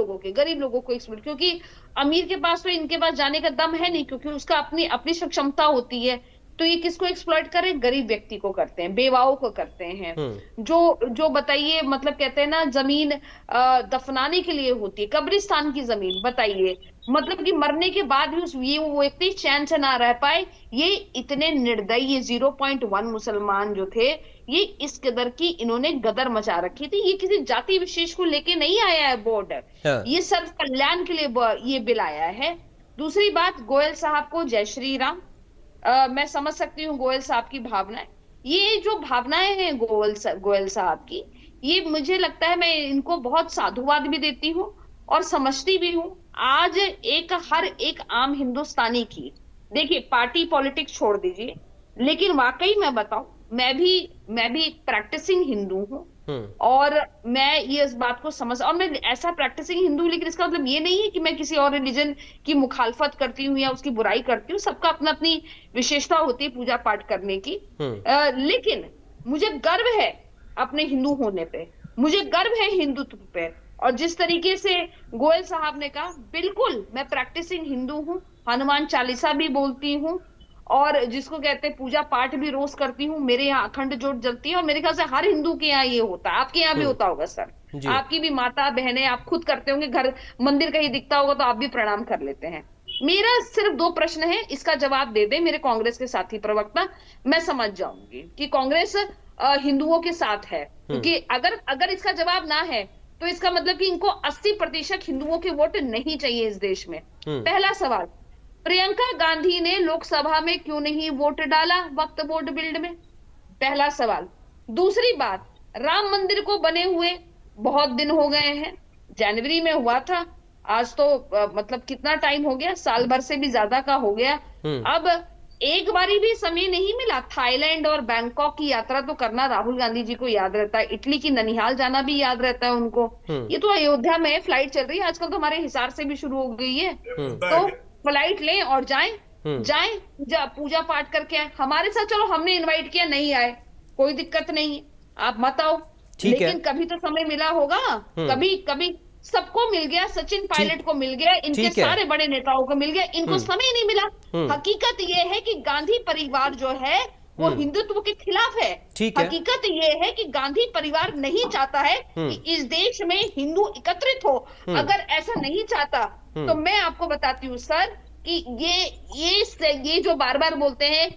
लोगों को एक्सप्लोइट, क्योंकि अमीर के पास तो इनके पास जाने का दम है नहीं, क्योंकि उसका अपनी अपनी क्षमता होती है। तो ये किसको एक्सप्लॉइट करें? गरीब व्यक्ति को करते हैं, बेवाओं को करते हैं। जो बताइए, मतलब कहते हैं ना, जमीन दफनाने के लिए होती है, कब्रिस्तान की जमीन, बताइए, मतलब कि मरने के बाद भी ये वो व्यक्ति चैन से ना रह पाए। ये इतने निर्दयी, ये 0.1 मुसलमान जो थे, ये इस कदर की इन्होंने गदर मचा रखी थी। ये किसी जाति विशेष को लेके नहीं आया है बोर्ड, ये सर्व कल्याण के लिए ये बिल आया है। दूसरी बात, गोयल साहब को जय श्री राम। मैं समझ सकती हूँ गोयल साहब की भावनाएं। ये जो भावनाएं हैं गोयल साहब की, ये मुझे लगता है, मैं इनको बहुत साधुवाद भी देती हूँ और समझती भी हूँ। आज हर एक आम हिंदुस्तानी की, देखिए पार्टी पॉलिटिक्स छोड़ दीजिए, लेकिन वाकई मैं बताऊं, मैं भी प्रैक्टिसिंग हिंदू हूँ और मैं ये इस बात को समझ, और मैं ऐसा प्रैक्टिसिंग हिंदू, लेकिन इसका मतलब ये नहीं है कि मैं किसी और रिलीजन की मुखालफत करती हूँ या उसकी बुराई करती हूँ। सबका अपना अपनी विशेषता होती है पूजा पाठ करने की। लेकिन मुझे गर्व है अपने हिंदू होने पे, मुझे गर्व है हिंदुत्व पे। और जिस तरीके से गोयल साहब ने कहा, बिल्कुल मैं प्रैक्टिसिंग हिंदू हूँ, हनुमान चालीसा भी बोलती हूँ और जिसको कहते हैं पूजा पाठ भी रोज करती हूँ। मेरे यहाँ अखंड ज्योत जलती है और मेरे ख्याल से हर हिंदू के यहाँ ये होता है। आपके यहाँ भी होता होगा सर, आपकी भी माता बहनें, आप खुद करते होंगे, घर मंदिर कहीं दिखता होगा तो आप भी प्रणाम कर लेते हैं। मेरा सिर्फ 2 प्रश्न है, इसका जवाब दे दे मेरे कांग्रेस के साथी प्रवक्ता, मैं समझ जाऊंगी कि कांग्रेस हिंदुओं के साथ है। क्योंकि अगर इसका जवाब ना है तो इसका मतलब कि इनको 80% हिंदुओं के वोट नहीं चाहिए इस देश में। पहला सवाल, प्रियंका गांधी ने लोकसभा में क्यों नहीं वोट डाला वक्फ बोर्ड बिल में? पहला सवाल। दूसरी बात, राम मंदिर को बने हुए बहुत दिन हो गए हैं, जनवरी में हुआ था, आज तो मतलब कितना टाइम हो गया, साल भर से भी ज्यादा का हो गया। अब एक बारी भी समय नहीं मिला। थाईलैंड और बैंकॉक की यात्रा तो करना राहुल गांधी जी को याद रहता है, इटली की ननिहाल जाना भी याद रहता है उनको। ये तो अयोध्या में फ्लाइट चल रही है आजकल, तो हमारे हिसार से भी शुरू हो गई है, तो फ्लाइट लें और जाएं पूजा पाठ करके आए। हमारे साथ चलो हमने इनवाइट किया, नहीं आए, कोई दिक्कत नहीं है, आप मत आओ, लेकिन कभी तो समय मिला होगा, कभी सबको मिल गया, सचिन पायलट को मिल गया, इनके सारे बड़े नेताओं को मिल गया, इनको समय नहीं मिला। हकीकत ये है कि गांधी परिवार जो है वो हिंदुत्व के खिलाफ है। हकीकत ये है कि गांधी परिवार नहीं चाहता है कि इस देश में हिंदू एकत्रित हो। अगर ऐसा नहीं चाहता तो मैं आपको बताती हूँ सर कि ये जो बार बार बोलते हैं,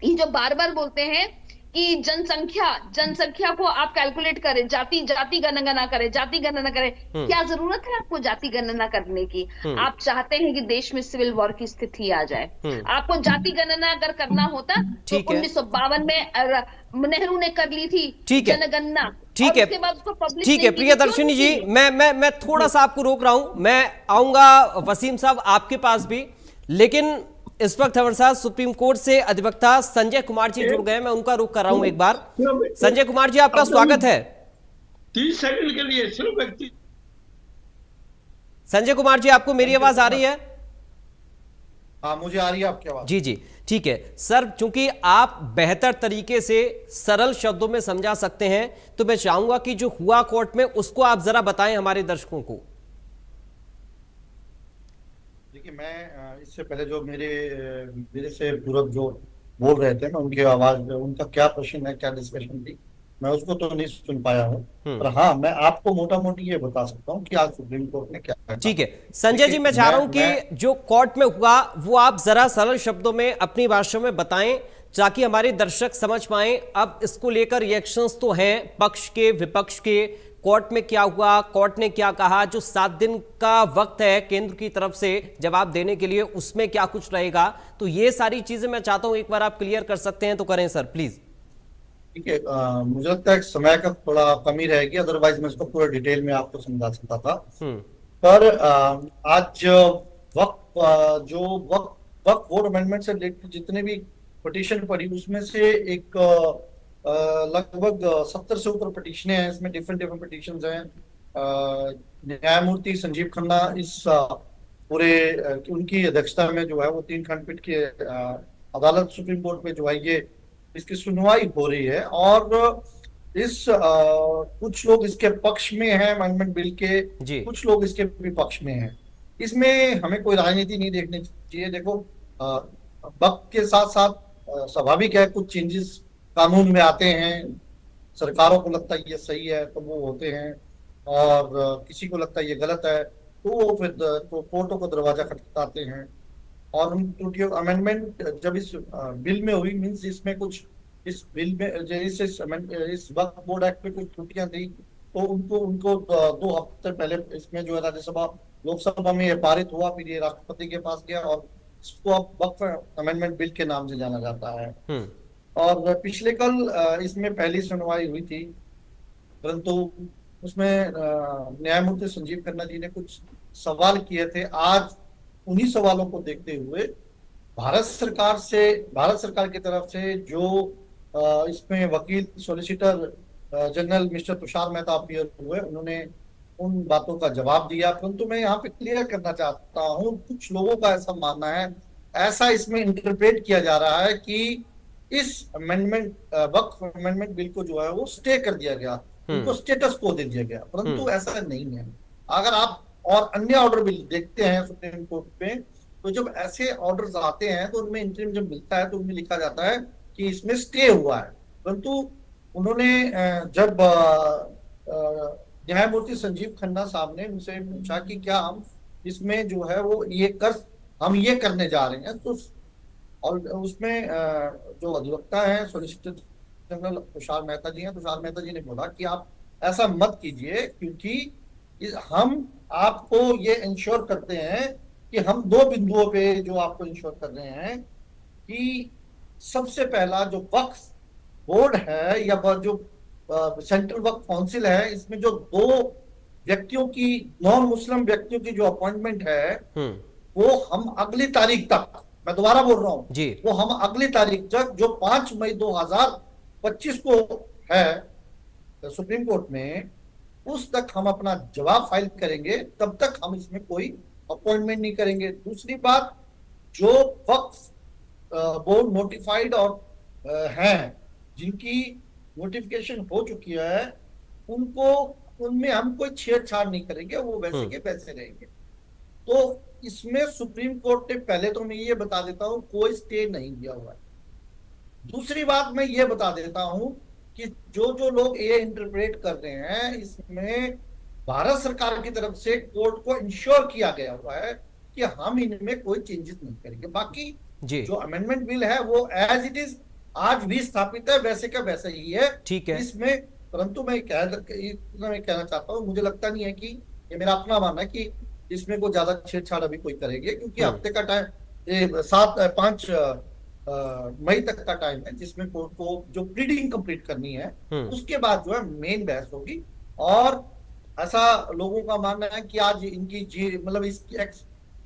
ये जो बार बार बोलते हैं कि जनसंख्या को आप कैलकुलेट करें, जाति गणना करें, क्या जरूरत है आपको जाति गणना करने की? आप चाहते हैं कि देश में सिविल वॉर की स्थिति आ जाए। आपको जाति गणना अगर करना होता तो 1952 में नेहरू ने कर ली थी जनगणना। ठीक है, ठीक है प्रियदर्शनी जी, मैं थोड़ा सा आपको रोक रहा हूं, मैं आऊंगा वसीम साहब आपके पास भी, लेकिन इस वक्त हमारे साथ सुप्रीम कोर्ट से अधिवक्ता संजय कुमार जी जुड़ गए, मैं उनका रुख कर रहा हूं एक बार। संजय कुमार जी, आपका स्वागत है। 30 सेकंड के लिए सिर्फ व्यक्ति। संजय कुमार जी, आपको मेरी आवाज आ रही है? हाँ, मुझे आ रही है आपकी आवाज। जी, ठीक है सर, चूंकि आप बेहतर तरीके से सरल शब्दों में समझा सकते हैं, तो मैं चाहूंगा कि जो हुआ कोर्ट में उसको आप जरा बताएं हमारे दर्शकों को। देखिए, मैं इससे पहले जो मेरे से पूर्व जो बोल रहे थे, मैं उनकी आवाज, उनका क्या प्रश्न है, क्या डिस्कशन थी, मैं उसको तो नहीं सुन पाया हूँ, पर हाँ मैं आपको मोटा मोटी ये बता सकता हूँ कि आज सुप्रीम कोर्ट ने क्या कहा। ठीक है संजय जी, मैं चाह रहा हूं कि जो कोर्ट में हुआ वो आप जरा सरल शब्दों में अपनी भाषा में बताएं ताकि हमारे दर्शक समझ पाएं। अब इसको लेकर रिएक्शंस तो हैं पक्ष के विपक्ष के, कोर्ट में क्या हुआ, कोर्ट ने क्या कहा, जो 7 दिन का वक्त है केंद्र की तरफ से जवाब देने के लिए, उसमें क्या कुछ रहेगा, तो ये सारी चीजें मैं चाहता हूं एक बार आप क्लियर कर सकते हैं तो करें सर प्लीज। ठीक है, मुझे लगता है समय का थोड़ा कमी रहेगी, अदरवाइज मैं इसको पूरा डिटेल में आपको समझा सकता था। पर आज वक्त बोर्ड अमेंडमेंट से रिलेटेड जितने भी पिटीशन पड़ी, उसमें से एक लगभग 70 से ऊपर पिटीशनें हैं, इसमें डिफरेंट पिटीशंस हैं, न्यायमूर्ति संजीव खन्ना इस पूरे उनकी अध्यक्षता में जो है वो 3 खंडपीठ की अदालत सुप्रीम कोर्ट में जो है ये इसकी सुनवाई हो रही है। और इस कुछ लोग इसके पक्ष में हैं अमेंडमेंट बिल के, कुछ लोग इसके विपक्ष में हैं। इसमें हमें कोई राजनीति नहीं देखनी चाहिए। देखो वक्त के साथ साथ स्वाभाविक है कुछ चेंजेस कानून में आते हैं, सरकारों को लगता है ये सही है तो वो होते हैं, और किसी को लगता है ये गलत है तो वो फिर तो कोर्टों को दरवाजा खटखटाते हैं। और उन त्रुटियों अमेंडमेंट जब इस बिल में हुई मीन्स इसमें कुछ इस बिल में इस वक्फ बोर्ड एक्ट में कुछ त्रुटियां थी तो उनको 2 हफ्ते पहले इसमें जो है राज्यसभा लोकसभा में ये पारित हुआ, फिर ये राष्ट्रपति के पास गया और इसको अब वक्फ अमेंडमेंट बिल के नाम से जाना जाता है। और पिछले कल इसमें पहली सुनवाई हुई थी, परंतु उसमें न्यायमूर्ति संजीव खन्ना जी ने कुछ सवाल किए थे। आज उन्हीं सवालों को देखते हुए भारत सरकार की तरफ से जो इसमें वकील solicitor general mister Tushar Mehta appear हुए, उन्होंने उन बातों का जवाब दिया। परंतु मैं यहाँ पे क्लियर करना चाहता हूँ, कुछ लोगों का ऐसा मानना है, ऐसा इसमें इंटरप्रेट किया जा रहा है कि इस वक्फ अमेंडमेंट बिल को जो है वो स्टे कर दिया गया, उनको स्टेटस को दे दिया गया, परंतु ऐसा नहीं है। अगर आप और अन्य ऑर्डर बिल देखते हैं सुप्रीम कोर्ट में, तो जब ऐसे ऑर्डर्स आते हैं तो उनमें इंटरिम जब मिलता है तो उनमें लिखा जाता है कि इसमें स्टे हुआ है। परंतु उन्होंने जब न्यायमूर्ति संजीव खन्ना साहब ने उनसे पूछा कि क्या हम इसमें जो है वो हम ये करने जा रहे हैं, तो और उसमें जो अधिवक्ता है सॉलिसिटर जनरल तुषार मेहता जी हैं, तुषार मेहता जी ने बोला कि आप ऐसा मत कीजिए, क्योंकि हम आपको ये इंश्योर करते हैं कि हम 2 बिंदुओं पे जो आपको इंश्योर कर रहे हैं कि सबसे पहला जो वक्फ बोर्ड है या जो सेंट्रल वक्फ काउंसिल है, इसमें जो 2 व्यक्तियों की नॉन मुस्लिम व्यक्तियों की जो अपॉइंटमेंट है वो हम अगली तारीख तक, मैं दोबारा बोल रहा हूँ, वो हम अगली तारीख तक जो 5 मई 2025 को है सुप्रीम कोर्ट में, उस तक हम अपना जवाब फाइल करेंगे, तब तक हम इसमें कोई अपॉइंटमेंट नहीं करेंगे। दूसरी बात, जो वक्फ बोर्ड नोटिफाइड और हैं, जिनकी नोटिफिकेशन हो चुकी है, उनमें हम कोई छेड़छाड़ नहीं करेंगे, वो वैसे के वैसे रहेंगे। तो इसमें सुप्रीम कोर्ट ने, पहले तो मैं ये बता देता हूं, कोई स्टे नहीं दिया हुआ है। दूसरी बात मैं ये बता देता हूं कि जो लोग ये इंटरप्रेट कर रहे हैं, इसमें भारत सरकार की तरफ से कोर्ट को इंश्योर किया गया हुआ है कि हम इनमें कोई चेंजेस नहीं करेंगे। बाकी जो अमेंडमेंट बिल है वो एज इट इज आज भी स्थापित है, वैसे का वैसा ही है। ठीक है इसमें, परंतु मैं कहना चाहता हूँ, मुझे लगता नहीं है कि, ये मेरा अपना मानना है कि इसमें कोई ज्यादा छेड़छाड़ अभी कोई करेंगे, क्योंकि हफ्ते का टाइम 5 मई तक का टाइम है, जिसमें कोर्ट को जो प्लीडिंग कंप्लीट करनी है, उसके बाद जो है मेन बहस होगी। और ऐसा लोगों का मानना है कि आज इनकी जीत, मतलब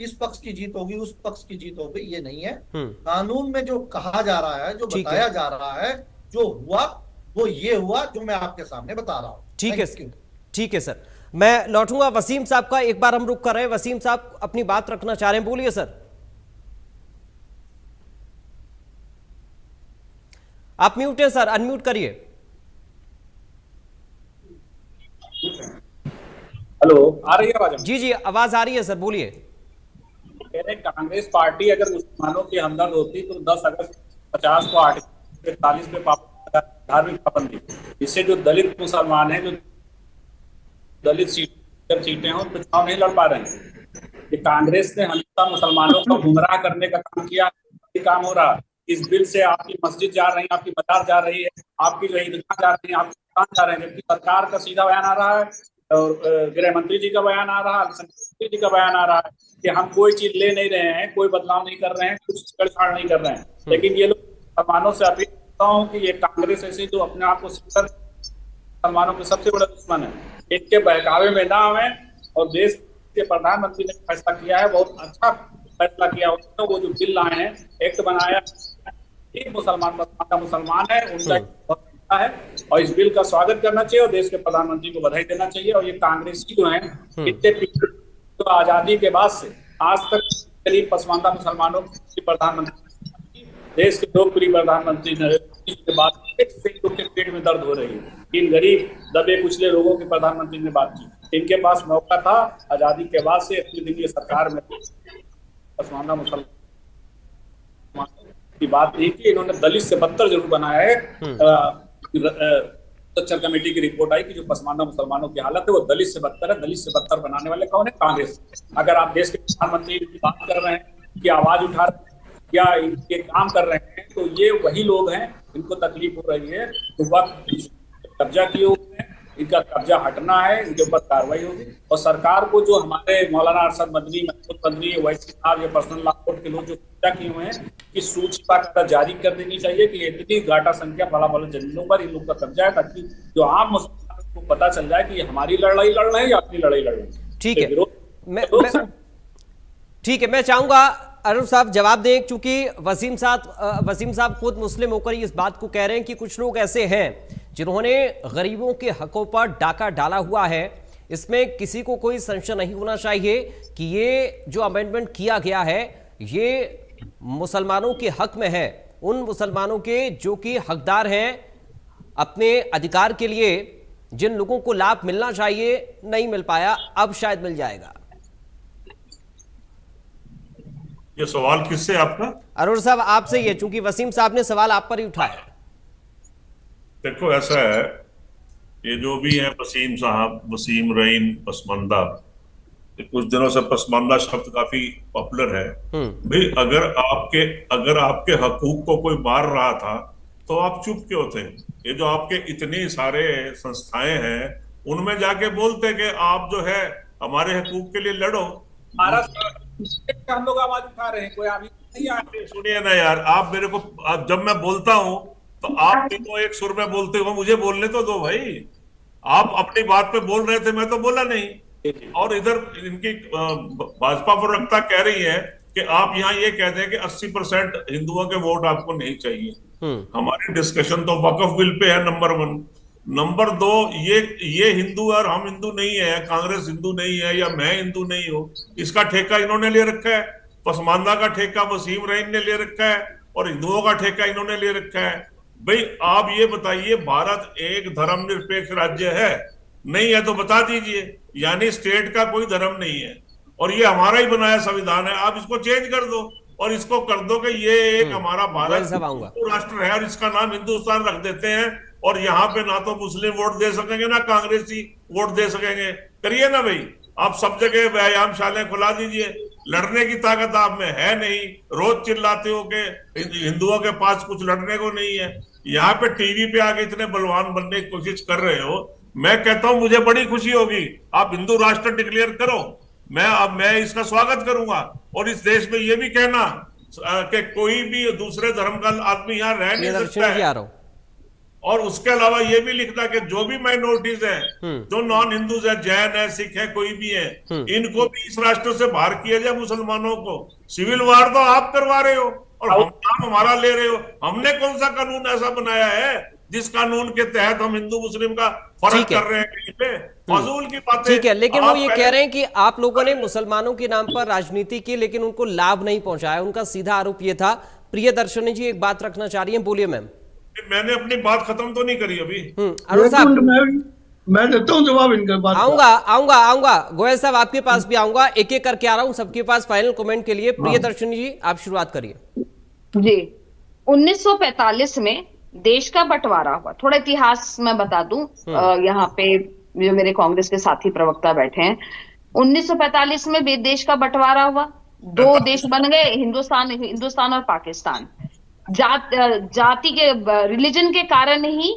इस पक्ष की जीत होगी, उस पक्ष की जीत होगी, ये नहीं है। कानून में जो कहा जा रहा है, जो बताया जा रहा है, जो हुआ वो ये हुआ जो मैं आपके सामने बता रहा हूँ। ठीक है सर, मैं लौटूंगा वसीम साहब का, एक बार हम रुक कर रहे हैं। वसीम साहब अपनी बात रखना चाह रहे हैं, बोलिए सर। आप म्यूट हैं सर, अनम्यूट करिए। हेलो, आ रही है आवाज? जी आवाज आ रही है सर, बोलिए। कांग्रेस पार्टी अगर मुसलमानों की हमदर्द होती तो 10 अगस्त 50 को आर्टिकल 43 पे धार्मिक पाबंदी, इससे जो दलित मुसलमान हैं, जो दलित सीटें हो तो चुनाव नहीं लड़ पा रहे हैं। ये कांग्रेस ने हमेशा मुसलमानों को गुमराह करने का काम किया, काम हो रहा है। इस बिल से आपकी मस्जिद जा रही है, आपकी बाजार जा रही है, आपकी जो ईदगाह जा रही है, आपकी दुकान जा रहे हैं, जबकि सरकार का सीधा बयान आ रहा है और गृह मंत्री जी का बयान आ रहा है, संस्कृति जी का बयान आ रहा है कि हम कोई चीज ले नहीं रहे हैं, कोई बदलाव नहीं कर रहे हैं, कुछ छेड़छाड़ नहीं कर रहे हैं। लेकिन ये लोग मुसलमानों से अपील करता हूँ कि ये कांग्रेस ऐसी जो अपने आप को मुसलमानों के सबसे बड़ा दुश्मन है, इनके बहकावे में ना आवे। और देश के प्रधानमंत्री ने फैसला किया है, बहुत अच्छा फैसला किया, तो वो जो बिल लाए हैं, एक्ट बनाया, मुसलमान है, उनका है और इस बिल का स्वागत करना चाहिए और देश के प्रधानमंत्री को बधाई देना चाहिए। और ये कांग्रेसी जो है इतने तो आजादी के बाद से आज तक करीब पसमानदा मुसलमानों के प्रधानमंत्री, देश के लोकप्रिय प्रधानमंत्री नरेंद्र मोदी के बाद लोग के पेट में दर्द हो रही है। इन गरीब दबे कुचले लोगों के प्रधानमंत्री ने बात की। इनके पास मौका था आजादी के बाद से अपनी दिल्ली सरकार में पसमानदा मुसलमान की बात नहीं की। इन्होंने दलित से बदतर जरूर बनाया है। स्ट्रक्चर कमेटी की रिपोर्ट आई कि जो पसमानदा मुसलमानों की हालत है वो दलित से बदतर है। दलित से बदतर बनाने वाले कौन है? कांग्रेस। अगर आप देश के प्रधानमंत्री की बात कर रहे हैं कि आवाज उठा रहे हैं या इनके काम कर रहे हैं, तो ये वही लोग हैं इनको तकलीफ हो रही है। तो वक्त कब्जा किए हुए हैं, इनका कब्जा हटना है, इनके ऊपर कार्रवाई होगी। और सरकार को जो हमारे मौलाना अरशद मदनी, महमूद मदनी, वैसी साहब या पर्सनल लॉ कोर्ट के लोग जो कब्जा किए हुए हैं कि सूची बाकायदा जारी कर देनी चाहिए कि इतनी घाटा संख्या बड़ा जमीनों पर इन लोग का कब्जा है, ताकि जो आम मुसलमानों को पता चल जाए कि हमारी लड़ाई लड़ रहे हैं या अपनी लड़ाई लड़ रहे हैं। ठीक है, ठीक है, मैं चाहूंगा अरुण साहब जवाब दें, क्योंकि वसीम साहब खुद मुस्लिम होकर इस बात को कह रहे हैं कि कुछ लोग ऐसे हैं जिन्होंने गरीबों के हकों पर डाका डाला हुआ है। इसमें किसी को कोई संशय नहीं होना चाहिए कि ये जो अमेंडमेंट किया गया है ये मुसलमानों के हक में है, उन मुसलमानों के जो कि हकदार हैं अपने अधिकार के लिए। जिन लोगों को लाभ मिलना चाहिए नहीं मिल पाया, अब शायद मिल जाएगा। ये सवाल किससे आपका? अरुण साहब आपसे ही है, चूंकि वसीम साहब ने सवाल आप पर ही उठाया। देखो ऐसा है, ये जो भी है वसीम साहब, वसीम रईन, पसमानदा, कुछ दिनों से पसमानदा शब्द काफी पॉपुलर है। भाई अगर आपके हकूक को कोई मार रहा था तो आप चुप क्यों थे? ये जो आपके इतनी सारे संस्थाएं हैं उनमें जाके बोलते कि आप जो है हमारे हकूक के लिए लड़ो। हम लोग आवाज उठा रहे हैं, कोई अभी नहीं आते। सुनिए ना यार, आप मेरे को जब मैं बोलता हूं तो आप तीनों एक सुर में बोलते हो, मुझे बोलने तो दो भाई। आप अपनी बात पे बोल रहे थे, मैं तो बोला नहीं। और इधर इनकी भाजपा प्रवक्ता कह रही है कि आप यहाँ ये कह दें कि 80% हिंदुओं के वोट आपको नहीं चाहिए। हमारी डिस्कशन तो वक्फ बिल पे है, नंबर 1। नंबर 2, ये हिंदू और हम हिंदू नहीं है, कांग्रेस हिंदू नहीं है या मैं हिंदू नहीं हूँ, इसका ठेका इन्होंने ले रखा है। पसमानदा का ठेका वसीम रईन ने ले रखा है और हिंदुओं का ठेका इन्होंने ले रखा है। भाई आप ये बताइए, भारत एक धर्मनिरपेक्ष राज्य है? नहीं है तो बता दीजिए, यानी स्टेट का कोई धर्म नहीं है और ये हमारा ही बनाया संविधान है। आप इसको चेंज कर दो और इसको कर दो कि ये एक हमारा भारत राष्ट्र है और इसका नाम हिंदुस्तान रख देते हैं। और यहाँ पे ना तो मुस्लिम वोट दे सकेंगे ना कांग्रेसी वोट दे सकेंगे। करिए ना भाई, आप सब जगह व्यायामशालाएं खुला दीजिए। लड़ने की ताकत आप में है नहीं, रोज चिल्लाते हो कि हिंदुओं के पास कुछ लड़ने को नहीं है। यहाँ पे टीवी पे आके इतने बलवान बनने की कोशिश कर रहे हो। मैं कहता हूं मुझे बड़ी खुशी होगी, आप हिंदू राष्ट्र डिक्लेयर करो, मैं इसका स्वागत करूंगा। और इस देश में ये भी कहना कि कोई भी दूसरे धर्म का आदमी यहाँ रह नहीं सकता है। और उसके अलावा ये भी लिखना कि जो भी माइनॉरिटीज है, जो नॉन हिंदूज है, जैन है, सिख है, कोई भी है, इनको भी इस राष्ट्र से बाहर किया जाए। मुसलमानों को सिविल वार तो आप करवा रहे हो और हम नाम हमारा ले रहे हो। हमने कौन सा कानून ऐसा बनाया है जिस कानून के तहत हम हिंदू मुस्लिम का फर्क कर रहे हैं कहीं पे? फजूल की बातें। ठीक है, लेकिन वो ये कह रहे हैं कि आप लोगों ने मुसलमानों के नाम पर राजनीति की, लेकिन उनको लाभ नहीं पहुंचाया। उनका सीधा आरोप ये था। प्रियदर्शनी जी एक बात रखना चाह रही है, बोलिए मैम। मैंने अपनी बात खत्म तो नहीं करी अभी। अरुण साहब मैं देता हूं जवाब इनके बात। आऊंगा गोयल साहब आपके पास भी आऊंगा, एक एक करके आ रहा हूं सबके पास फाइनल कमेंट के लिए। प्रियदर्शनी जी आप शुरुआत करिए। जी, 1945 में देश का बंटवारा हुआ। थोड़ा इतिहास मैं बता दूं, यहाँ पे जो मेरे कांग्रेस के साथी प्रवक्ता बैठे हैं, 1945 में देश का बंटवारा हुआ। 2 देश बन गए, हिंदुस्तान और पाकिस्तान। जाति के, रिलीजन के कारण ही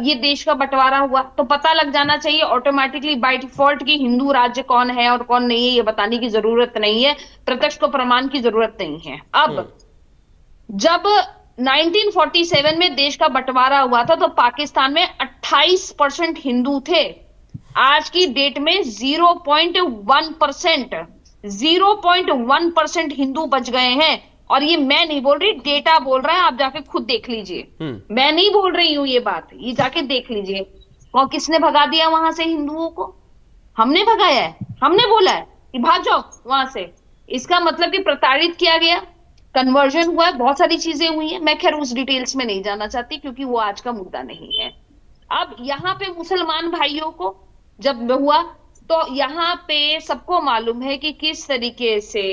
ये देश का बंटवारा हुआ। तो पता लग जाना चाहिए ऑटोमेटिकली बाय डिफॉल्ट कि हिंदू राज्य कौन है और कौन नहीं है, ये बताने की जरूरत नहीं है, प्रत्यक्ष को प्रमाण की जरूरत नहीं है। अब जब 1947 में देश का बंटवारा हुआ था तो पाकिस्तान में 28% हिंदू थे। आज की डेट में 0.1% हिंदू बच गए हैं। और ये मैं नहीं बोल रही, डेटा बोल रहा है, आप जाके खुद देख लीजिए। मैं नहीं बोल रही हूं ये बात, ये जाके देख लीजिए। और किसने भगा दिया वहां से हिंदुओं को? हमने भगाया है, हमने बोला है कि भाग जाओ वहां से। इसका मतलब कि प्रताड़ित किया गया, कन्वर्जन हुआ है, बहुत सारी चीजें हुई है। मैं खैर उस डिटेल्स में नहीं जाना चाहती क्योंकि वो आज का मुद्दा नहीं है। अब यहाँ पे मुसलमान भाइयों को जब हुआ तो यहाँ पे सबको मालूम है कि किस तरीके से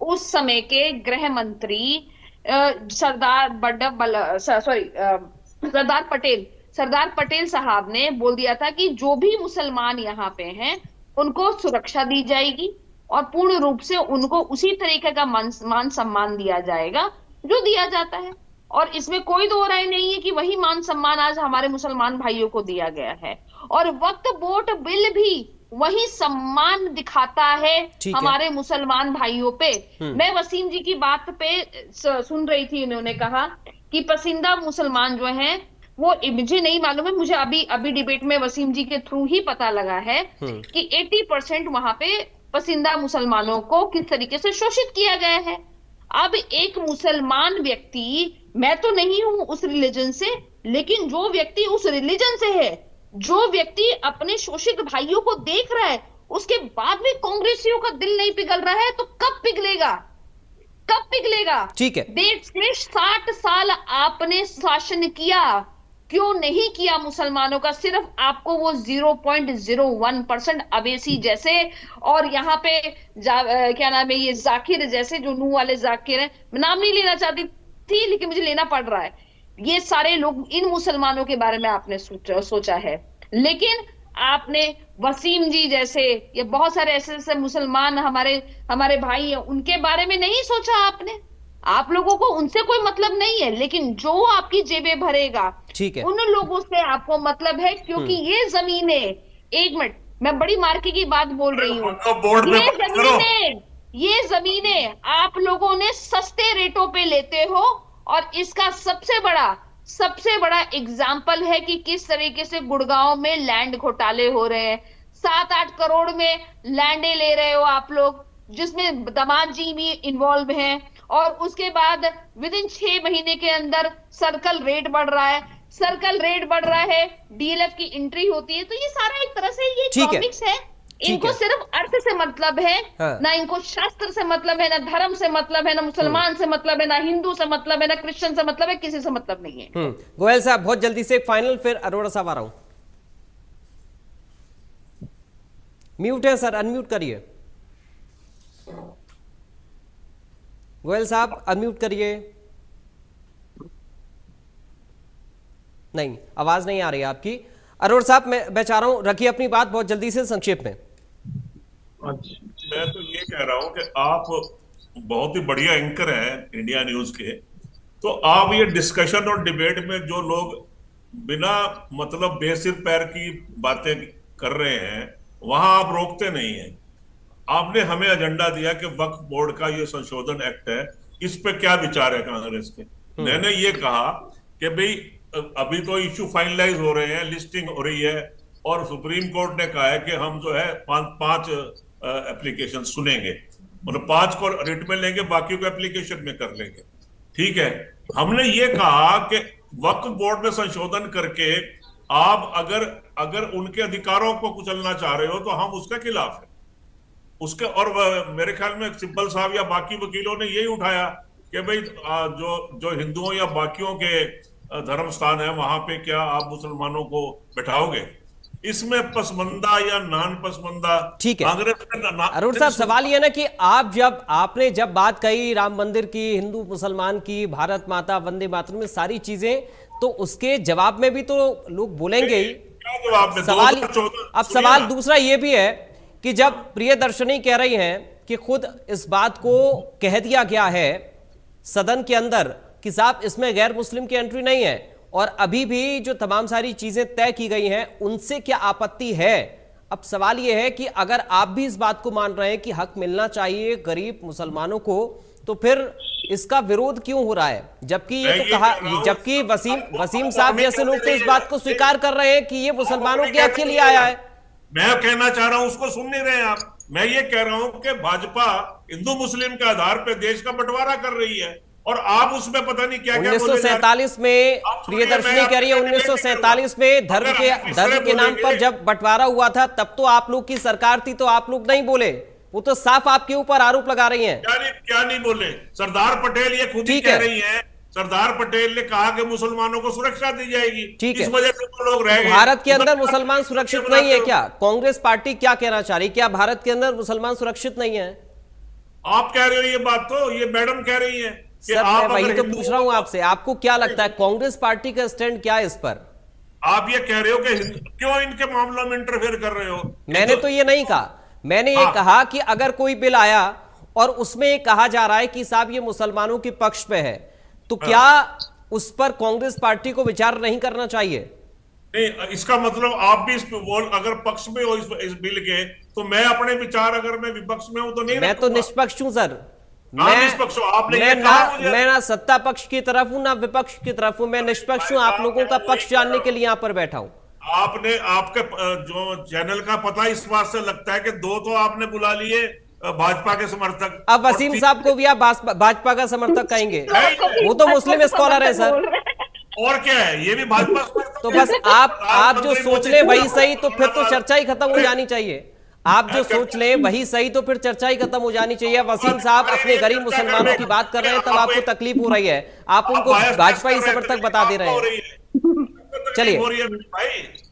उस समय के गृह मंत्री सरदार सरदार पटेल साहब ने बोल दिया था कि जो भी मुसलमान यहाँ पे हैं उनको सुरक्षा दी जाएगी और पूर्ण रूप से उनको उसी तरीके का मान सम्मान दिया जाएगा जो दिया जाता है। और इसमें कोई दो राय नहीं है कि वही मान सम्मान आज हमारे मुसलमान भाइयों को दिया गया है। और वक्त वोट बिल भी वही सम्मान दिखाता है हमारे मुसलमान भाइयों पे। मैं वसीम जी की बात पे सुन रही थी, उन्होंने कहा कि पसंदीदा मुसलमान जो हैं वो, मुझे नहीं मालूम है, मुझे अभी डिबेट में वसीम जी के थ्रू ही पता लगा है कि 80% वहां पे पसंदीदा मुसलमानों को किस तरीके से शोषित किया गया है। अब एक मुसलमान व्यक्ति, मैं तो नहीं हूं उस रिलीजन से, लेकिन जो व्यक्ति उस रिलीजन से है, जो व्यक्ति अपने शोषित भाइयों को देख रहा है, उसके बाद भी कांग्रेसियों का दिल नहीं पिघल रहा है, तो कब पिघलेगा? कब पिघलेगा? ठीक है। देश में 60 साल आपने शासन किया, क्यों नहीं किया मुसलमानों का? सिर्फ आपको वो 0.01% अवेसी जैसे, और यहाँ पे क्या नाम है, ये जाकिर जैसे, जो नूह वाले जाकिर हैं, मैं नाम नहीं लेना चाहती थी लेकिन मुझे लेना पड़ रहा है, ये सारे लोग, इन मुसलमानों के बारे में आपने सोचा है। लेकिन आपने वसीम जी जैसे, ये बहुत सारे ऐसे मुसलमान हमारे भाई हैं, उनके बारे में नहीं सोचा आपने। आप लोगों को उनसे कोई मतलब नहीं है, लेकिन जो आपकी जेबें भरेगा, ठीक है, उन लोगों से आपको मतलब है, क्योंकि ये जमीनें, एक मिनट, मैं बड़ी मार्के की बात बोल रही हूँ, ये जमीनें आप लोगों ने सस्ते रेटों पे लेते हो, और इसका सबसे बड़ा एग्जाम्पल है कि किस तरीके से गुड़गांव में लैंड घोटाले हो रहे हैं। 7-8 करोड़ में लैंडे ले रहे हो आप लोग, जिसमें दामाद जी भी इन्वॉल्व हैं, और उसके बाद विद इन 6 महीने के अंदर सर्कल रेट बढ़ रहा है, डीएलएफ की एंट्री होती है। तो ये सारा एक तरह से ये इकोनॉमिक्स है। इनको सिर्फ अर्थ से मतलब है, ना इनको शास्त्र से मतलब है, ना धर्म से मतलब है, ना मुसलमान से मतलब है, ना हिंदू से मतलब है, ना क्रिश्चियन से मतलब है, किसी से मतलब नहीं है। गोयल साहब, बहुत जल्दी से एक फाइनल, फिर अरोड़ा साहब आ रहा हूं। म्यूट है सर, अनम्यूट करिए। गोयल साहब अनम्यूट करिए। नहीं, आवाज नहीं आ रही है आपकी। अरोड़ा साहब, मैं चाह रहा हूं, रखिए अपनी बात बहुत जल्दी से, संक्षेप में। मैं तो ये कह रहा हूं कि आप बहुत ही बढ़िया एंकर हैं इंडिया न्यूज के, तो आप ये डिस्कशन और डिबेट में जो लोग बिना मतलब बेसिर पैर की बातें कर रहे हैं, वहां आप रोकते नहीं हैं। आपने हमें एजेंडा दिया कि वक्फ बोर्ड का ये संशोधन एक्ट है, इस पे क्या विचार है कांग्रेस के? मैंने ये कहा कि भाई अभी तो इश्यू फाइनलाइज हो रहे हैं, लिस्टिंग हो रही है, और सुप्रीम कोर्ट ने कहा है कि हम जो है पांच एप्लीकेशन सुनेंगे, मतलब 5 को रिट में लेंगे, बाकी को एप्लीकेशन में कर लेंगे। ठीक है, हमने ये कहा कि वक्फ बोर्ड में संशोधन करके आप अगर उनके अधिकारों को कुचलना चाह रहे हो तो हम उसके खिलाफ है उसके। और मेरे ख्याल में सिब्बल साहब या बाकी वकीलों ने यही उठाया कि भाई जो हिंदुओं या बाकियों के धर्म स्थान है, वहां पे क्या आप मुसलमानों को बैठाओगे? इसमें पसमंदा या नान पसमंदा, ठीक है। कांग्रेस अरुण साहब, सवाल यह ना कि आपने जब बात कही राम मंदिर की, हिंदू मुसलमान की, भारत माता, वंदे मातरम में सारी चीजें, तो उसके जवाब में भी तो लोग बोलेंगे ही। सवाल दूसरा ये भी है कि जब प्रियदर्शनी कह रही हैं कि खुद इस बात को कह दिया गया है सदन के अंदर कि साहब इसमें गैर मुस्लिम की एंट्री नहीं है, और अभी भी जो तमाम सारी चीजें तय की गई हैं उनसे क्या आपत्ति है? अब सवाल यह है कि अगर आप भी इस बात को मान रहे हैं कि हक मिलना चाहिए गरीब मुसलमानों को, तो फिर इसका विरोध क्यों हो रहा है? जबकि ये तो कहा, जबकि वसीम साहब जैसे लोग तो इस बात को स्वीकार कर रहे हैं कि ये मुसलमानों के हक के लिए आया है। मैं कहना चाह रहा हूं, उसको सुन नहीं रहे आप। मैं ये कह रहा हूं कि भाजपा हिंदू मुस्लिम के आधार पे देश का बंटवारा कर रही है, और आप उसमें पता नहीं क्या क्या 1947 में प्रियदर्शनी कह रही है 1947 में धर्म के नाम पर जब बंटवारा हुआ था तब तो आप लोग की सरकार थी, तो आप लोग नहीं बोले, वो तो साफ आपके ऊपर आरोप लगा रही हैं। क्या नहीं बोले? सरदार पटेल ये खुद ही कह रही हैं, सरदार पटेल ने कहा कि मुसलमानों को सुरक्षा दी जाएगी, ठीक है, इस वजह से तो लोग रह गए। भारत के अंदर मुसलमान सुरक्षित नहीं है क्या? कांग्रेस पार्टी क्या कहना चाह रही है? क्या भारत के अंदर मुसलमान सुरक्षित नहीं है? आप कह रहे हो ये बात, तो ये मैडम कह रही है कि सर, आप मैं वही तो पूछ रहा हूं आपसे, आपको क्या लगता है कांग्रेस पार्टी का स्टैंड क्या है इस पर? आप ये कह रहे हो कि क्यों इनके मामलों में इंटरफेयर कर रहे हो? मैंने तो ये नहीं कहा, मैंने ये कहा कि अगर कोई बिल आया और उसमें ये कहा जा रहा है कि साहब ये मुसलमानों के पक्ष पे है, तो क्या उस पर कांग्रेस पार्टी को विचार नहीं करना चाहिए? नहीं, इसका मतलब आप भी अगर पक्ष में हो इस बिल के, तो मैं अपने विचार, अगर मैं विपक्ष में हूं तो नहीं, मैं तो निष्पक्ष हूं सर, मैं ना सत्ता पक्ष की तरफ हूं ना विपक्ष की तरफ हूं, मैं निष्पक्ष हूं, आप लोगों का पक्ष जानने के लिए यहाँ पर बैठा हूं। आपने आपके जो चैनल का पता इस बात से लगता है कि दो तो आपने बुला लिए भाजपा के समर्थक, अब वसीम साहब को भी आप भाजपा का समर्थक कहेंगे, वो तो मुस्लिम स्कॉलर है सर, और क्या है, ये भी भाजपा। तो बस आप जो सोच ले वही सही, तो फिर तो चर्चा ही खत्म हो जानी चाहिए। आप जो सोच ले वही सही, तो फिर चर्चा ही खत्म हो जानी चाहिए। वसीम साहब अपने गरीब मुसलमानों की बात कर रहे हैं, तब आपको तकलीफ हो रही है, आप उनको भाजपा ही समर्थक बता दे रहे हैं। चलिए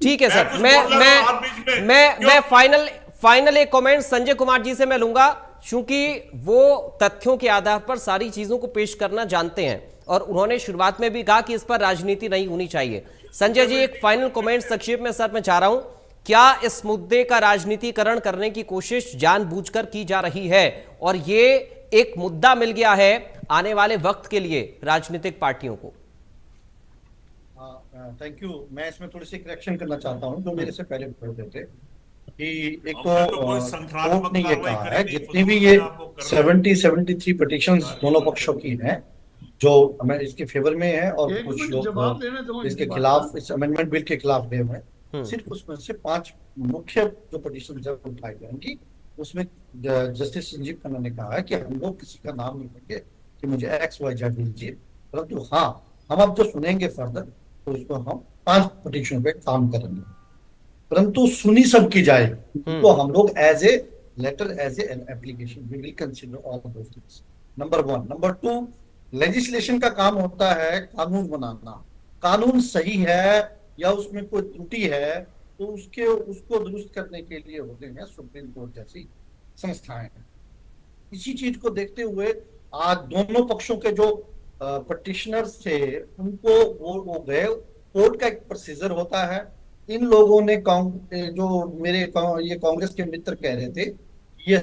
ठीक है सर, मैं फाइनल एक कमेंट संजय कुमार जी से मैं लूंगा, क्योंकि वो तथ्यों के आधार पर सारी चीजों को पेश करना जानते हैं और उन्होंने शुरुआत में भी कहा कि इस पर राजनीति नहीं होनी चाहिए। संजय जी, एक फाइनल कमेंट संक्षेप में सर मैं चाह रहा हूं, क्या इस मुद्दे का राजनीतिकरण करने की कोशिश जानबूझकर की जा रही है और ये एक मुद्दा मिल गया है आने वाले वक्त के लिए राजनीतिक पार्टियों को? Thank you. मैं इसमें थोड़ी सी करेक्शन करना चाहता हूं, जो मेरे से पहले बोल रहे थे कि एक तो कोर्ट ने ये कहा है जितनी भी ये 73 पिटीशंस दोनों पक्षों की हैं जो हमें इसके फेवर में है और कुछ लोग इसके खिलाफ, इस अमेंडमेंट बिल के खिलाफ गए हुए हैं, सिर्फ उसमें से 5 मुख्य जो पिटीशन जब उठाई जाएंगी उसमें जस्टिस संजीव खन्ना ने कहा है कि हम लोग किसी का नाम नहीं लेंगे कि मुझे XYZ दीजिए, परंतु हाँ हम अब जो सुनेंगे फर्दर तो उसको हम 5 पिटीशन पे काम करेंगे, परंतु सुनी सबकी जाएगी तो हम लोग as a letter, as a application we will consider all those things. Number 1। Number 2, legislation का काम होता है कानून बनाना, कानून सही है या उसमें कोई त्रुटि है तो उसको दुरुस्त करने के लिए होते हैं सुप्रीम कोर्ट जैसी संस्थाएं। इसी चीज को देखते हुए आज दोनों पक्षों के जो पिटिशनर्स थे उनको वो गए, कोर्ट का एक प्रोसीजर होता है। इन लोगों ने जो मेरे ये कांग्रेस के मित्र कह रहे थे, ये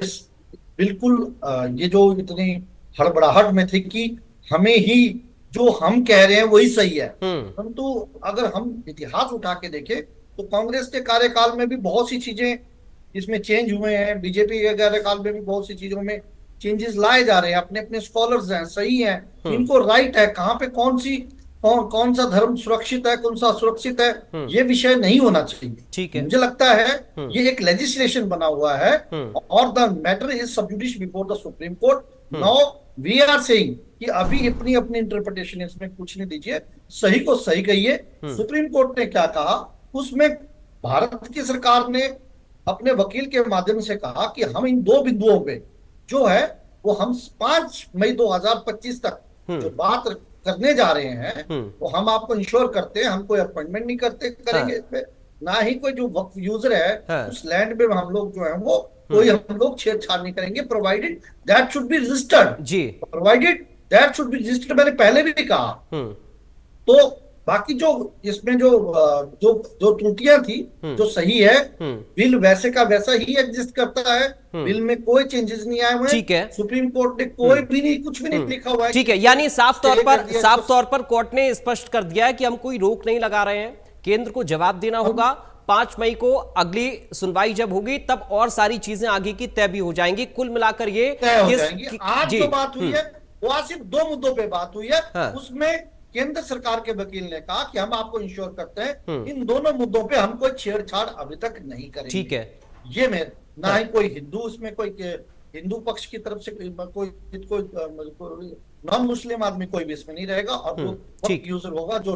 बिल्कुल ये जो इतनी हड़बड़ाहट में थे कि हमें ही जो हम कह रहे हैं वही सही है, परंतु अगर हम इतिहास उठा के देखें तो कांग्रेस के कार्यकाल में भी बहुत सी चीजें इसमें चेंज हुए हैं, बीजेपी के कार्यकाल में भी बहुत सी चीजों में चेंजेस लाए जा रहे हैं। अपने अपने स्कॉलर्स हैं, सही हैं, इनको राइट है कहाँ पे कौन सा धर्म सुरक्षित है, कौन सा सुरक्षित है, ये विषय नहीं होना चाहिए। ठीक है, मुझे लगता है ये एक लेजिस्लेशन बना हुआ है और the matter is sub judice before the Supreme Court. Now we are saying कि अभी अपनी अपनी इंटरप्रिटेशन इसमें कुछ नहीं दीजिए, सही को सही कहिए। सुप्रीम कोर्ट ने क्या कहा उसमें भारत की सरकार ने अपने वकील के माध्यम से कहा कि हम इन 2 बिंदुओं पे जो है वो हम 5 मई 2025 तक जो बात करने जा रहे हैं वो हम आपको इंश्योर करते हैं, हम कोई अपॉइंटमेंट नहीं करेंगे इस पे, ना ही कोई जो वक्फ यूजर है उस लैंड पे हम लोग जो है वो कोई हम लोग छेड़छाड़ नहीं करेंगे, provided that should be registered जी, provided that should be registered. मैंने पहले भी कहा। तो बाकी जो इसमें जो त्रुटियां थी जो सही है, बिल वैसे का वैसा ही एग्जिस्ट करता है, बिल में कोई चेंजेस नहीं आए हुए। ठीक है, सुप्रीम कोर्ट ने कोई भी नहीं, कुछ भी नहीं लिखा हुआ है। ठीक है, यानी साफ तौर पर कोर्ट ने स्पष्ट कर दिया है कि हम कोई रोक नहीं लगा रहे हैं, केंद्र को जवाब देना होगा। 5 मई को अगली सुनवाई जब होगी तब और सारी चीजें आगे की तय भी हो जाएंगी। कुल मिलाकर ये आज जो बात हुई है वो आज सिर्फ 2 मुद्दों पे बात हुई है। उसमें केंद्र सरकार के वकील ने कहा कि हम आपको इंश्योर करते हैं इन दोनों मुद्दों पे हम कोई छेड़छाड़ अभी तक नहीं करेंगे। ठीक है, ये ना ही कोई हिंदू उसमें कोई हिंदू पक्ष की तरफ से कोई नॉन मुस्लिम आदमी कोई भी इसमें नहीं रहेगा, और जो ठीक। यूजर होगा जो